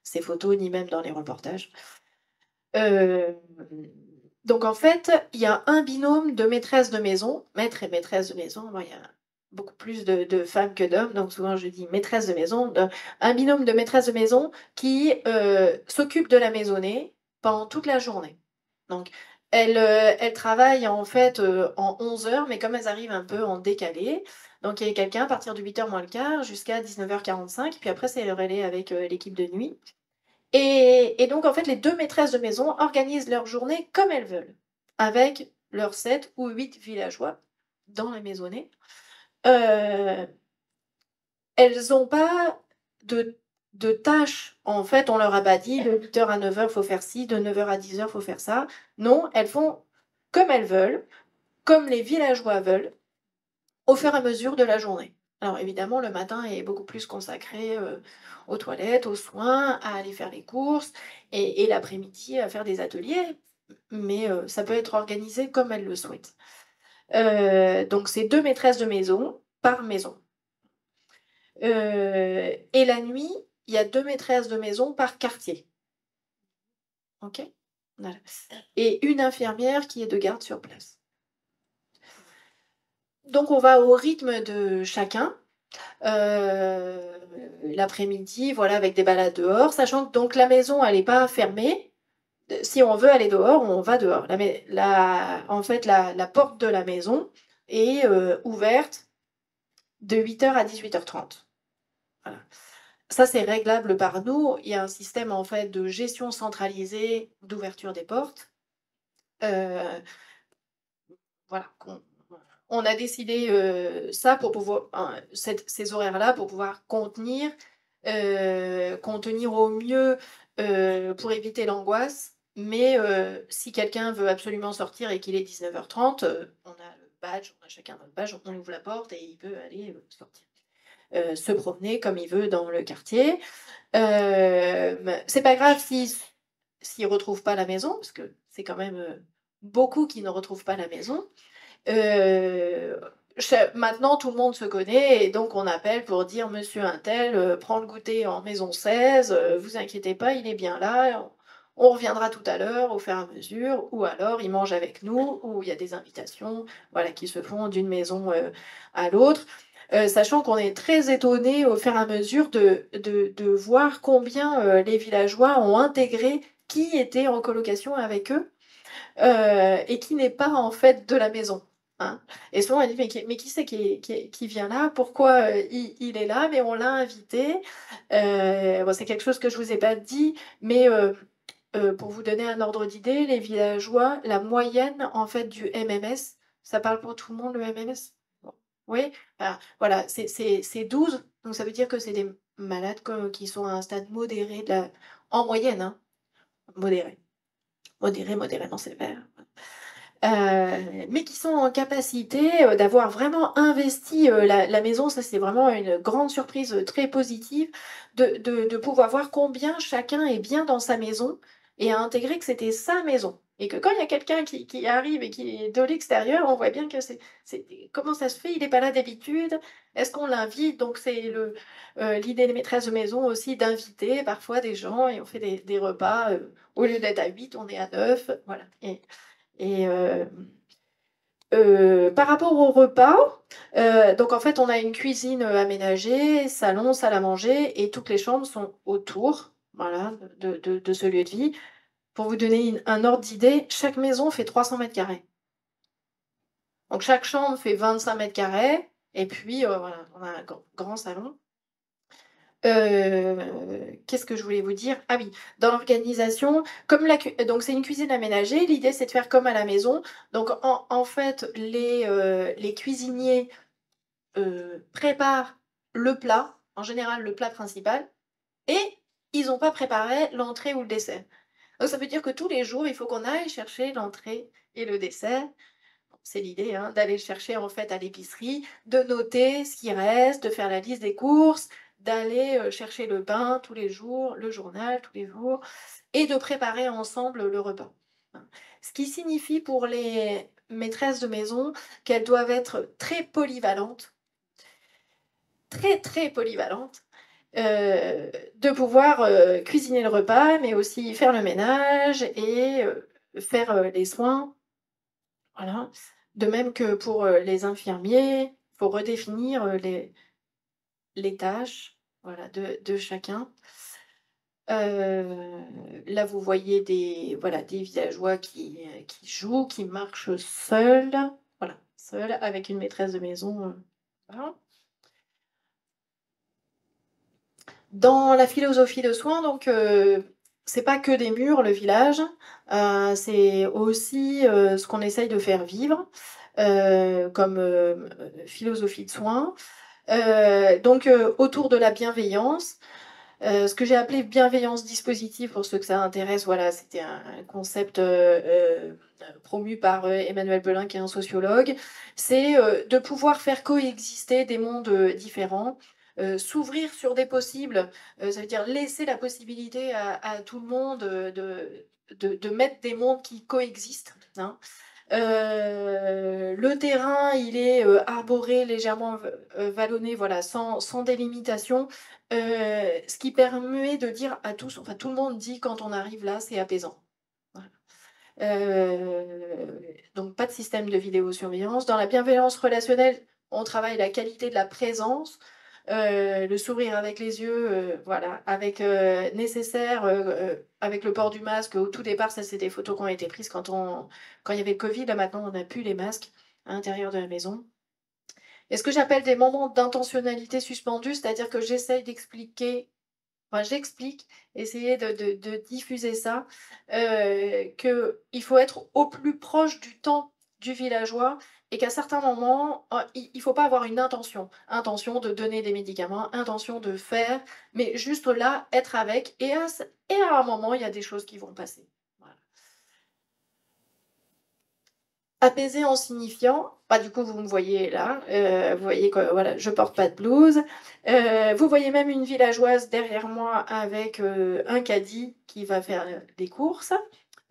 ces photos ni même dans les reportages. Hem, donc en fait, il y a un binôme de maîtresses de maison, maître et maîtresse de maison. Moi, il y a beaucoup plus de femmes que d'hommes, donc souvent je dis maîtresse de maison, un binôme de maîtresses de maison qui, s'occupe de la maisonnée pendant toute la journée. Donc elles travaillent en fait, en 11 heures, mais comme elles arrivent un peu en décalé, donc il y a quelqu'un à partir de 8 heures moins le quart jusqu'à 19h45, puis après c'est le relais avec, l'équipe de nuit. Et donc en fait, les 2 maîtresses de maison organisent leur journée comme elles veulent, avec leurs 7 ou 8 villageois dans la maisonnée. Heu, elles n'ont pas de tâches. En fait, on leur a pas dit de 8 heures à 9 heures, faut faire ci, de 9 heures à 10 heures, faut faire ça. Non, elles font comme elles veulent, comme les villageois veulent, au fur et à mesure de la journée. Alors évidemment, le matin est beaucoup plus consacré, aux toilettes, aux soins, à aller faire les courses et l'après-midi à faire des ateliers, mais ça peut être organisé comme elles le souhaitent. Donc c'est 2 maîtresses de maison par maison. Et la nuit, il y a 2 maîtresses de maison par quartier. OK? Voilà. Et une infirmière qui est de garde sur place. Donc on va au rythme de chacun. Heu, L'après-midi, voilà, avec des balades dehors, sachant que donc la maison, elle est pas fermée. Si on veut aller dehors, on va dehors. En fait, la porte de la maison est, ouverte de 8 heures à 18h30. Voilà. Ça, c'est réglable par nous. Il y a un système, en fait, de gestion centralisée d'ouverture des portes. Heu, voilà, on a décidé, ça pour pouvoir ces horaires-là pour pouvoir contenir au mieux, pour éviter l'angoisse. Mais si quelqu'un veut absolument sortir et qu'il est 19h30, on a le badge, on a chacun notre badge, on ouvre la porte et il peut aller, sortir, se promener comme il veut dans le quartier. C'est pas grave s'il retrouve pas la maison, parce que c'est quand même, beaucoup qui ne retrouvent pas la maison. Heu, Maintenant tout le monde se connaît et donc on appelle pour dire: «Monsieur untel, prend le goûter en maison 16, vous inquiétez pas, il est bien là, on reviendra tout à l'heure au fur et à mesure», ou alors il mange avec nous, ou il y a des invitations, voilà, qui se font d'une maison, à l'autre. Sachant qu'on est très étonnés au fur et à mesure de voir combien, les villageois ont intégré qui était en colocation avec eux, et qui n'est pas en fait de la maison, hein. Et souvent elle dit: «Mais qui c'est qui vient là? Pourquoi, il est là? Mais on l'a invité». Bon, c'est quelque chose que je vous ai pas dit, mais pour vous donner un ordre d'idée, les villageois, la moyenne en fait du MMS, ça parle pour tout le monde le MMS? Bon, oui? Voilà, c'est 12, donc ça veut dire que c'est des malades qui sont à un stade modéré de la en moyenne, hein, modéré. Modéré, modérément sévère. Mais qui sont en capacité, d'avoir vraiment investi, la maison. Ça, c'est vraiment une grande surprise, très positive de pouvoir voir combien chacun est bien dans sa maison et a intégré que c'était sa maison et que quand il y a quelqu'un qui arrive et qui est de l'extérieur, on voit bien que c'est comment ça se fait? Il est pas là d'habitude? Est-ce qu'on l'invite? Donc c'est l'idée des maîtresses de maison aussi d'inviter parfois des gens et on fait des repas, au lieu d'être à 8, on est à 9, voilà et par rapport au repas, donc en fait, on a une cuisine, aménagée, salon, salle à manger et toutes les chambres sont autour, voilà, de ce lieu de vie. Pour vous donner un ordre d'idée, chaque maison fait 300 carrés. Donc chaque chambre fait 25 carrés et puis, voilà, on a un grand salon. Qu'est-ce que je voulais vous dire? Ah oui, dans l'organisation, comme donc c'est une cuisine aménagée, l'idée c'est de faire comme à la maison. Donc en fait, les cuisiniers, préparent le plat, en général le plat principal et ils ont pas préparé l'entrée ou le dessert. Donc ça veut dire que tous les jours, il faut qu'on aille chercher l'entrée et le dessert. C'est l'idée, hein, d'aller le chercher en fait à l'épicerie, de noter ce qui reste, de faire la liste des courses, d'aller, chercher le pain tous les jours, le journal tous les jours et de préparer ensemble le repas. Hein. Ce qui signifie pour les maîtresses de maison qu'elles doivent être très polyvalentes, très, très polyvalentes, de pouvoir, cuisiner le repas, mais aussi faire le ménage et faire, les soins. Voilà. De même que pour, les infirmiers, il faut redéfinir, les tâches, voilà, de chacun. Là, vous voyez voilà, des villageois qui jouent, qui marchent seuls, voilà, seuls avec une maîtresse de maison, voilà. Dans la philosophie de soins, donc, c'est pas que des murs, le village, c'est aussi, ce qu'on essaye de faire vivre, comme, philosophie de soins. Donc, autour de la bienveillance, ce que j'ai appelé bienveillance dispositive pour ceux que ça intéresse, voilà, c'était un concept, promu par, Emmanuel Belin qui est un sociologue. C'est, de pouvoir faire coexister des mondes, différents, s'ouvrir sur des possibles, ça veut dire laisser la possibilité à tout le monde, de mettre des mondes qui coexistent, hein. Le terrain, il est, arboré, légèrement vallonné, voilà, sans délimitation, ce qui permet de dire à tous, enfin tout le monde dit quand on arrive là, c'est apaisant. Voilà. Donc pas de système de vidéosurveillance. Dans la bienveillance relationnelle, on travaille la qualité de la présence, le sourire avec les yeux, voilà, avec, nécessaire, avec le port du masque. Au tout départ, ça, c'est des photos qui ont été prises quand il y avait le covid. Là, maintenant, on n'a plus les masques à l'intérieur de la maison. Et ce que j'appelle des moments d'intentionnalité suspendue, c'est-à-dire que j'essaye d'expliquer, enfin, j'explique, essayer de diffuser ça, qu'il faut être au plus proche du temps du villageois et qu'à certains moments, il ne faut pas avoir une intention. Intention de donner des médicaments, intention de faire, mais juste là, être avec. Et à un moment, il y a des choses qui vont passer. Voilà. Apaiser en signifiant, bah, du coup, vous me voyez là, vous voyez que voilà, je porte pas de blouse. Vous voyez même une villageoise derrière moi avec, un caddie qui va faire, des courses.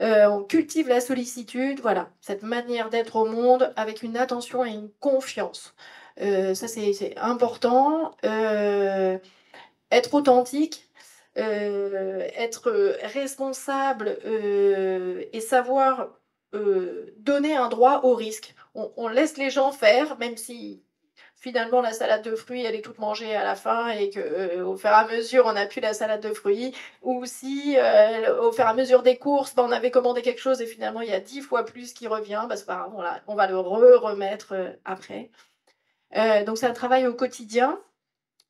On cultive la sollicitude, voilà, cette manière d'être au monde avec une attention et une confiance. Ça c'est important. Être authentique, être, responsable, et savoir, donner un droit au risque. On laisse les gens faire, même si finalement la salade de fruits, elle est toute mangée à la fin et que, au fur et à mesure, on n'a plus la salade de fruits ou si, au fur et à mesure des courses, bah, on avait commandé quelque chose et finalement il y a 10 fois plus qui revient, bah, c'est pas grave, on va le remettre, après. Donc c'est un travail au quotidien.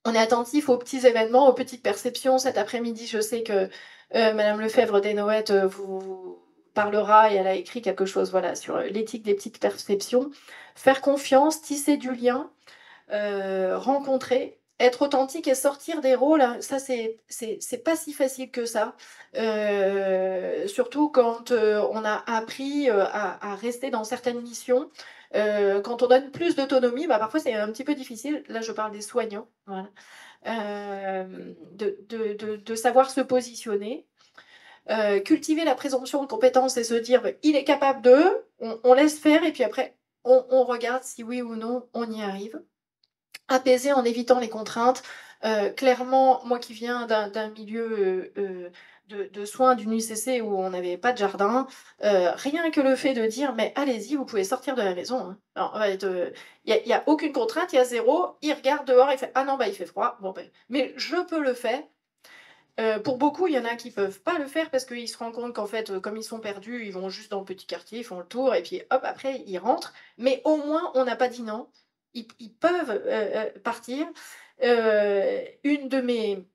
On est attentif aux petits événements, aux petites perceptions. Cet après-midi, je sais que Madame Lefebvre des Noëttes vous parlera et elle a écrit quelque chose voilà, sur l'éthique des petites perceptions. Faire confiance, tisser du lien, rencontrer être authentique et sortir des rôles, hein, ça c'est pas si facile que ça. Surtout quand, on a appris, à rester dans certaines missions. Quand on donne plus d'autonomie, bah, parfois c'est un petit peu difficile. Là, je parle des soignants, voilà. De savoir se positionner, cultiver la présomption de compétence et se dire: «Beh, il est capable de», on laisse faire et puis après on regarde si oui ou non on y arrive. Apaiser en évitant les contraintes. Clairement, moi qui viens d'un milieu, de soins d'une UCC où on n'avait pas de jardin, rien que le fait de dire: «Mais allez-y, vous pouvez sortir de la maison, hein». Alors, on va être, il y a aucune contrainte, il y a zéro. Il regarde dehors, il fait: «Ah non, bah, il fait froid, bon, beh, mais je peux le faire». Pour beaucoup, il y en a qui peuvent pas le faire parce qu'ils se rendent compte qu'en fait, comme ils sont perdus, ils vont juste dans le petit quartier, ils font le tour et puis hop, après ils rentrent. Mais au moins, on n'a pas dit non. Ils peuvent, partir. Une de mes,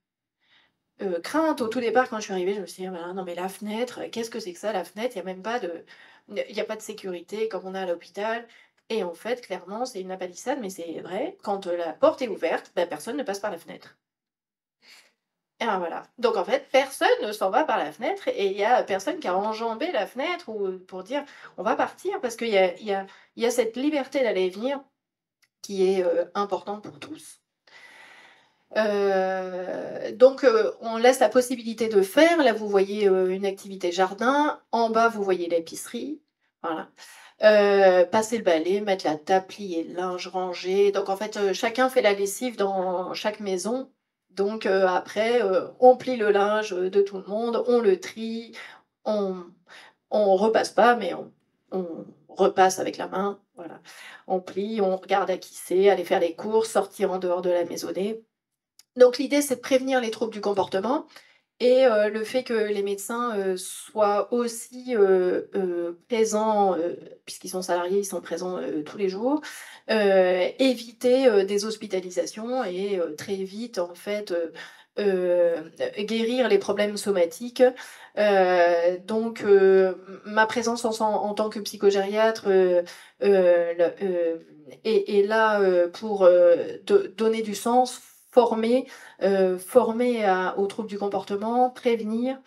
craintes au tout départ quand je suis arrivée, je me suis dit: «Ah bah, non mais la fenêtre, qu'est-ce que c'est que ça la fenêtre? Il y a pas de sécurité comme on a à l'hôpital». Et en fait, clairement, c'est une apalissade, mais c'est vrai, quand, la porte est ouverte, bah, personne ne passe par la fenêtre. Et ben voilà. Donc en fait, personne ne s'en va par la fenêtre et il y a personne qui a enjambé la fenêtre ou pour dire: «On va partir», parce qu'il y a cette liberté d'aller et venir qui est, importante pour tous. Donc on laisse la possibilité de faire. Là, vous voyez, une activité jardin. En bas, vous voyez l'épicerie. Voilà. Passer le balai, mettre la table, plier le linge, ranger. Donc en fait, chacun fait la lessive dans chaque maison. Donc après, on plie le linge, de tout le monde, on le trie, on repasse pas, mais on repasse avec la main, voilà. On plie, on regarde à qui c'est, aller faire les courses, sortir en dehors de la maisonnée. Donc l'idée, c'est de prévenir les troubles du comportement et le fait que les médecins, soient aussi, présents, puisqu'ils sont salariés, ils sont présents, tous les jours. Éviter, des hospitalisations et très vite, en fait, guérir les problèmes somatiques. Donc ma présence en tant que psychogériatre, le est là, pour, donner du sens, former aux troubles du comportement, prévenir.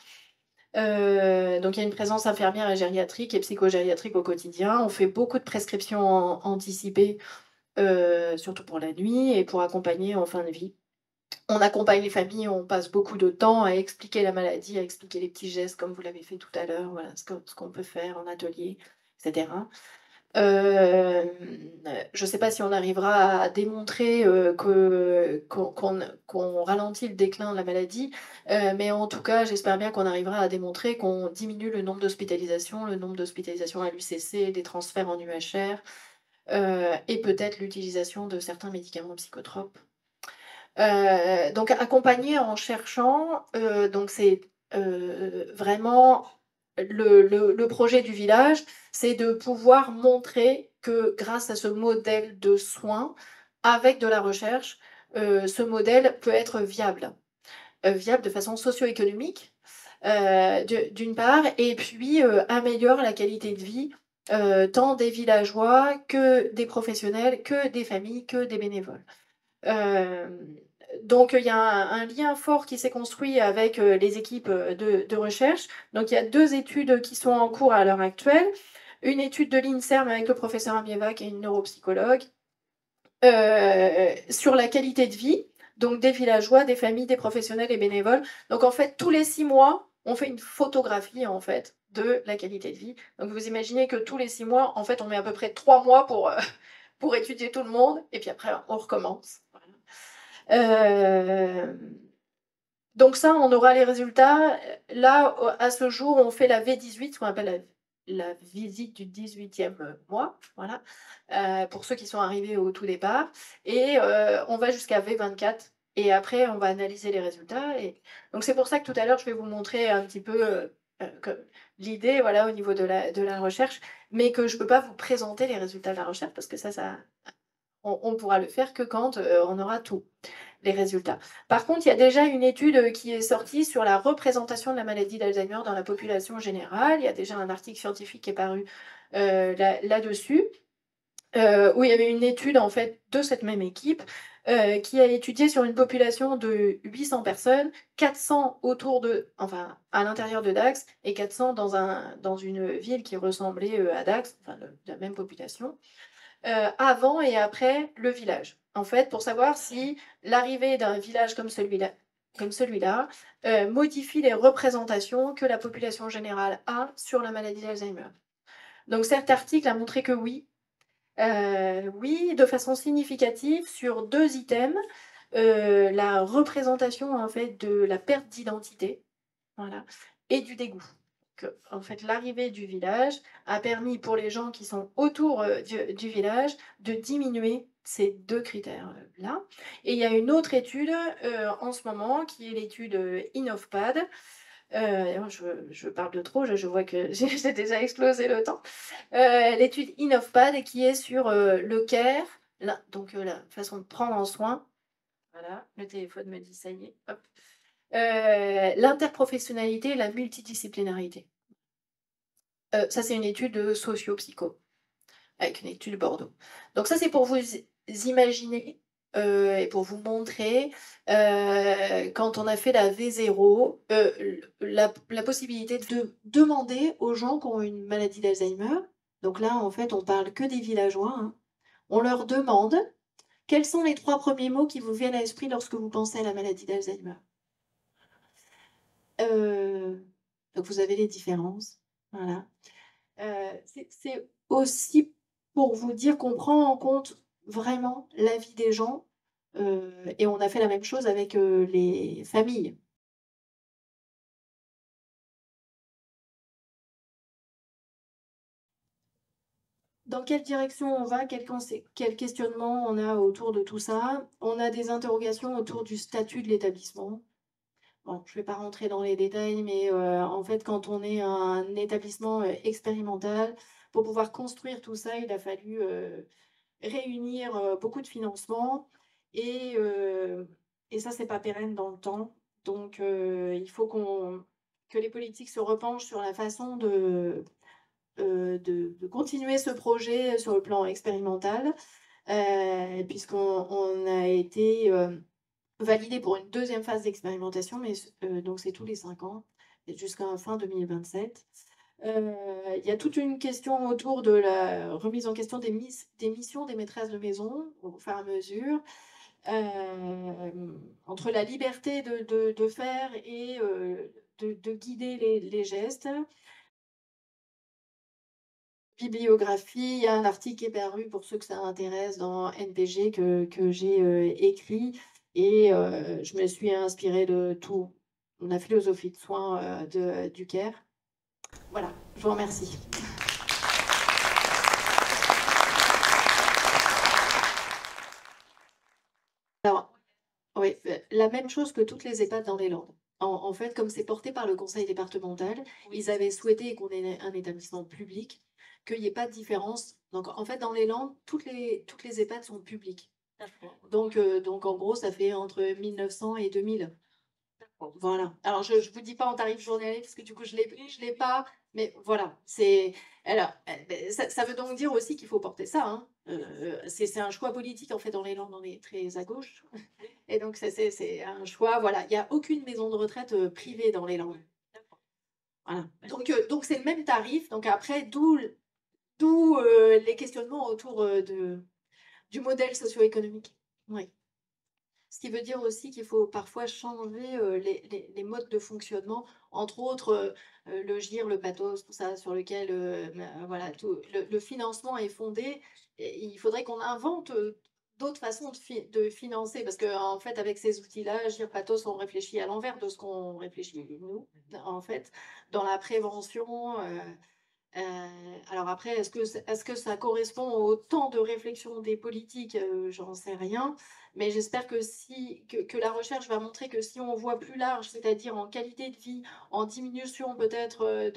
Donc il y a une présence infirmière et gériatrique et psychogériatrique au quotidien. On fait beaucoup de prescriptions anticipées, surtout pour la nuit et pour accompagner en fin de vie. On accompagne les familles, on passe beaucoup de temps à expliquer la maladie, à expliquer les petits gestes comme vous l'avez fait tout à l'heure, voilà, ce qu'on peut faire en atelier, et cetera. Hem, je ne sais pas si on arrivera à démontrer, qu'on ralentit le déclin de la maladie, mais en tout cas, j'espère bien qu'on arrivera à démontrer qu'on diminue le nombre d'hospitalisations à l'UCC, des transferts en UHR, et peut-être l'utilisation de certains médicaments psychotropes. Donc accompagner en cherchant, donc c'est, vraiment le projet du village, c'est de pouvoir montrer que grâce à ce modèle de soins, avec de la recherche, ce modèle peut être viable. Viable de façon socio-économique, d'une part et puis, améliore la qualité de vie, tant des villageois que des professionnels, que des familles, que des bénévoles. Hem, donc il y a un lien fort qui s'est construit avec, les équipes, de recherche. Donc il y a 2 études qui sont en cours à l'heure actuelle. Une étude de l'INSERM avec le professeur Amieva qui est une neuropsychologue, sur la qualité de vie, donc des villageois, des familles, des professionnels et bénévoles. Donc en fait, tous les 6 mois, on fait une photographie, en fait, de la qualité de vie. Donc vous imaginez que tous les 6 mois, en fait, on met à peu près 3 mois pour, pour étudier tout le monde et puis après on recommence. Voilà. Hem, donc ça, on aura les résultats. Là, à ce jour, on fait la V18, ce qu'on appelle la visite du 18e mois, voilà, pour ceux qui sont arrivés au tout départ et on va jusqu'à V24 et après on va analyser les résultats et donc c'est pour ça que tout à l'heure, je vais vous montrer un petit peu, que l'idée, voilà, au niveau de la recherche, mais que je peux pas vous présenter les résultats de la recherche parce que ça on pourra le faire que quand, on aura tout, les résultats. Par contre, il y a déjà une étude, qui est sortie sur la représentation de la maladie d'Alzheimer dans la population générale. Il y a déjà un article scientifique qui est paru, là-dessus. Où il y avait une étude en fait de cette même équipe, qui a étudié sur une population de 800 personnes, 400 autour de enfin à l'intérieur de Dax et 400 dans une ville qui ressemblait, à Dax, enfin de la même population, avant et après le village. En fait, pour savoir si l'arrivée d'un village comme celui-là, modifie les représentations que la population générale a sur la maladie d'Alzheimer. Donc cet article a montré que oui, oui, de façon significative sur 2 items, la représentation en fait de la perte d'identité, voilà, et du dégoût. Que, en fait, l'arrivée du village a permis pour les gens qui sont autour, du village de diminuer ces 2 critères, là. Et il y a une autre étude, en ce moment qui est l'étude, INOVPAD. Je parle de trop, je vois que j'ai déjà explosé le temps. L'étude INOVPAD qui est sur, le care, la façon de prendre en soin. Voilà, le téléphone me dit: «Ça y est», hop. L'interprofessionnalité et la multidisciplinarité. Ça, c'est une étude, socio-psycho, avec une étude Bordeaux. Donc ça, c'est pour vous imaginer, et pour vous montrer, quand on a fait la V0, la possibilité de demander aux gens qui ont une maladie d'Alzheimer, donc là, en fait, on parle que des villageois, hein. On leur demande: «Quels sont les 3 premiers mots qui vous viennent à l'esprit lorsque vous pensez à la maladie d'Alzheimer?» Donc vous avez les différences, voilà. C'est aussi pour vous dire qu'on prend en compte vraiment la vie des gens, et on a fait la même chose avec, les familles. Dans quelle direction on va? Quel questionnement on a autour de tout ça? On a des interrogations autour du statut de l'établissement. Bon, je ne vais pas rentrer dans les détails, mais en fait, quand on est un établissement, expérimental, pour pouvoir construire tout ça, il a fallu, réunir, beaucoup de financement et heu et ça, c'est pas pérenne dans le temps. Donc il faut que les politiques se repenchent sur la façon de continuer ce projet sur le plan expérimental, puisqu'on a été, validé pour une deuxième phase d'expérimentation, mais donc c'est tous les 5 ans et jusqu'à fin 2027. Il y a toute une question autour de la remise en question des missions des maîtresses de maison au fur et à mesure, entre la liberté de faire et de guider les gestes. Bibliographie, il y a un article qui est paru pour ceux que ça intéresse dans NPG que j'ai, écrit et je me suis inspirée de tout la philosophie de soins, du CARE. Voilà, je vous remercie. Alors oui, la même chose que toutes les EHPAD dans les Landes. En fait, comme c'est porté par le conseil départemental, ils avaient souhaité qu'on ait un établissement public, qu'il y ait pas de différence. Donc en fait, dans les Landes, toutes les EHPAD sont publiques. Donc en gros, ça fait entre 1 900 et 2 000. Voilà. Alors je vous dis pas en tarif journalier parce que du coup je l'ai pas, mais voilà, alors, beh, ça veut donc dire aussi qu'il faut porter ça, hein. C'est un choix politique en fait dans les Landes, on est très à gauche et donc c'est un choix, voilà. Il y a aucune maison de retraite, privée dans les Landes. Voilà. Donc c'est le même tarif, donc après d'où les questionnements autour, du modèle socio-économique. Oui. Ce qui veut dire aussi qu'il faut parfois changer, les modes de fonctionnement, entre autres, le GIR, le pathos, tout ça sur lequel, voilà, tout le financement est fondé et il faudrait qu'on invente, d'autres façons de financer parce qu'en fait avec ces outils-là, GIR, pathos, on réfléchit à l'envers de ce qu'on réfléchit nous, en fait, dans la prévention, alors après est-ce que ça correspond au temps de réflexion des politiques? J'en sais rien, mais j'espère que la recherche va montrer que si on voit plus large, c'est-à-dire en qualité de vie, en diminution peut-être,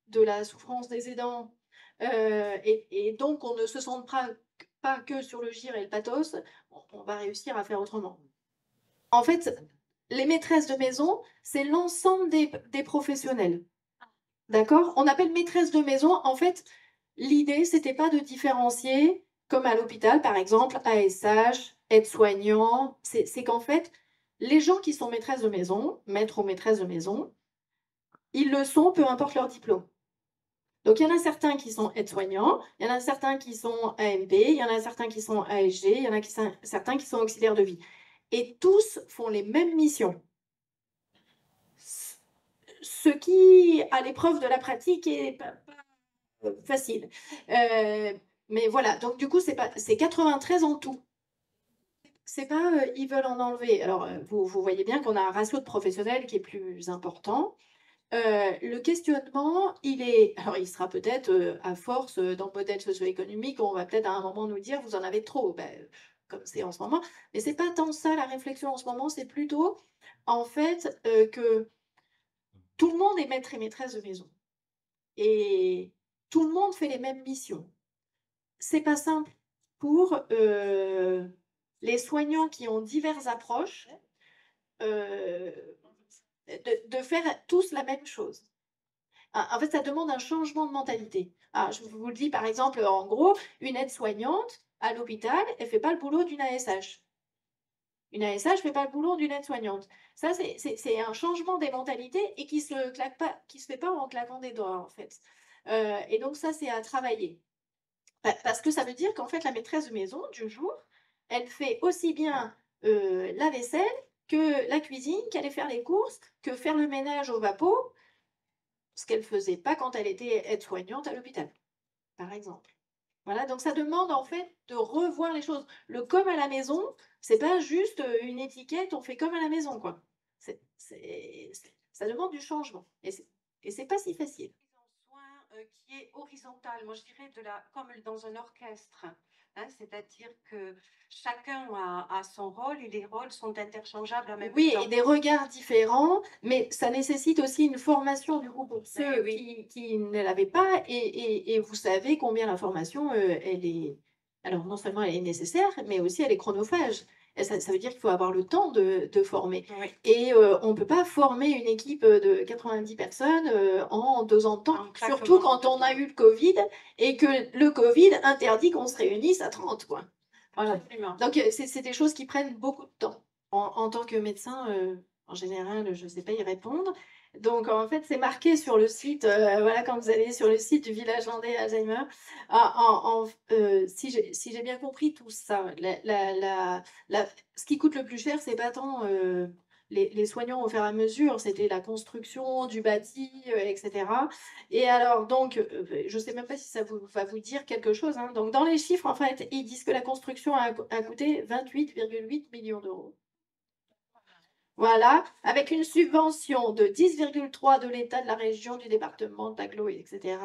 de la souffrance des aidants, et donc on ne se centre pas que sur le GIR et le pathos, on va réussir à faire autrement. En fait, les maîtresses de maison, c'est l'ensemble des professionnels. D'accord? On appelle maîtresse de maison, en fait, L'idée, c'était pas de différencier, comme à l'hôpital, par exemple, ASH, aide-soignant. C'est qu'en fait, les gens qui sont maîtresses de maison, maîtres ou maîtresses de maison, ils le sont, peu importe leur diplôme. Donc, il y en a certains qui sont aides-soignants, il y en a certains qui sont AMP, il y en a certains qui sont ASG, il y en a certains qui sont auxiliaires de vie. Et tous font les mêmes missions. Ce qui, à l'épreuve de la pratique, est pas facile. Mais voilà, donc du coup, c'est 93 en tout. C'est pas, ils veulent en enlever. Alors, vous voyez bien qu'on a un ratio de professionnels qui est plus important. Le questionnement, alors il sera peut-être, à force, dans le modèle socio-économique, on va peut-être à un moment nous dire: «Vous en avez trop», comme c'est en ce moment. Mais c'est pas tant ça la réflexion en ce moment, c'est plutôt, en fait, que tout le monde est maître et maîtresse de maison et tout le monde fait les mêmes missions. C'est pas simple pour, les soignants qui ont diverses approches, heu, de faire tous la même chose. En fait, ça demande un changement de mentalité. Alors, je vous le dis, par exemple, en gros, une aide-soignante à l'hôpital, elle fait pas le boulot d'une ASH. Une ASH fait pas le boulot d'une aide-soignante. Ça, c'est un changement des mentalités et qui se fait pas en claquant des doigts, en fait. Et donc ça, c'est à travailler. Parce que ça veut dire qu'en fait, la maîtresse de maison du jour, elle fait aussi bien, la vaisselle que la cuisine, qu'aller faire les courses, que faire le ménage au vapeau, ce qu'elle faisait pas quand elle était aide-soignante à l'hôpital, par exemple. Voilà, donc ça demande en fait de revoir les choses. Le comme à la maison, c'est pas juste, une étiquette, on fait comme à la maison, quoi. Ça demande du changement et c'est pas si facile. En soin qui est horizontale, moi je dirais comme dans un orchestre, hein, c'est-à-dire que chacun a son rôle et les rôles sont interchangeables en même Oui, et temps. des regards différents, mais ça nécessite aussi une formation du coup pour ceux Oui, qui ne l'avaient pas et vous savez combien la formation, elle est alors non seulement elle est nécessaire, mais aussi elle est chronophage et ça veut dire qu'il faut avoir le temps de former oui, et on ne peut pas former une équipe, de 90 personnes, en 2 ans de temps. en Surtout claquement quand de on a doigts. eu le covid et que le covid interdit qu'on se réunisse à 30 quoi. Voilà. Absolument. Donc c'est des choses qui prennent beaucoup de temps. En tant que médecin, en général, je ne sais pas y répondre. Donc en fait, c'est marqué sur le site, voilà, quand vous allez sur le site du village landais Alzheimer, si j'ai bien compris tout ça, ce qui coûte le plus cher, c'est pas tant, les soignants au fur et à mesure, c'était la construction du bâti, et cetera et alors donc, je ne sais même pas si ça va vous dire quelque chose, hein. Donc dans les chiffres, en fait, ils disent que la construction a coûté 28,8 millions d'euros. Voilà, avec une subvention de 10,3 de l'État, de la région, du département, de l'agglo, etc.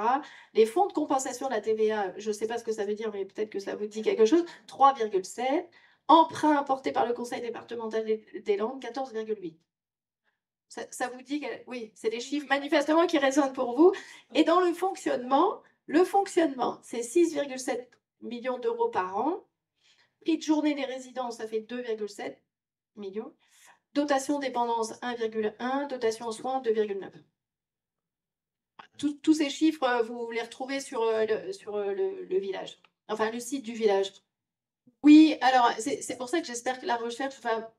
Les fonds de compensation de la TVA, je ne sais pas ce que ça veut dire, mais peut-être que ça vous dit quelque chose, 3,7. Emprunt apporté par le conseil départemental des Landes, 14,8. Ça vous dit que oui, c'est des chiffres manifestement qui résonnent pour vous. Et dans le fonctionnement, c'est 6,7 millions d'euros par an. Prix de journée des résidents, ça fait 2,7 millions. Dotation dépendance 1,1, dotation soins 2,9. Tous ces chiffres, vous les retrouvez sur le village, enfin le site du village. Oui, alors c'est pour ça que j'espère que la recherche va.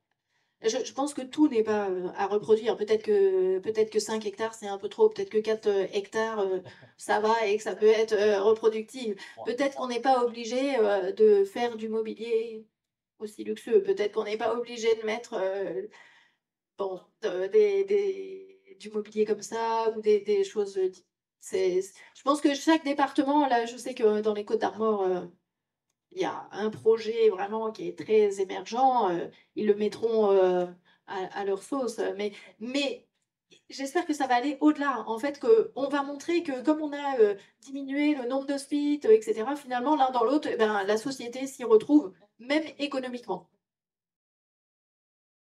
Je pense que tout n'est pas à reproduire. Peut-être que 5 hectares, c'est un peu trop. Peut-être que 4 hectares, ça va et que ça peut être reproductible. Peut-être qu'on n'est pas obligé de faire du mobilier aussi luxueux. Peut-être qu'on n'est pas obligé de mettre bon, du mobilier comme ça ou des choses. Je pense que chaque département, là, je sais que dans les Côtes d'Armor, il y a un projet vraiment qui est très émergent, ils le mettront à leur sauce. Mais j'espère que ça va aller au-delà. En fait, qu'on va montrer que comme on a diminué le nombre de suites, etc., finalement, l'un dans l'autre, eh ben, la société s'y retrouve, même économiquement.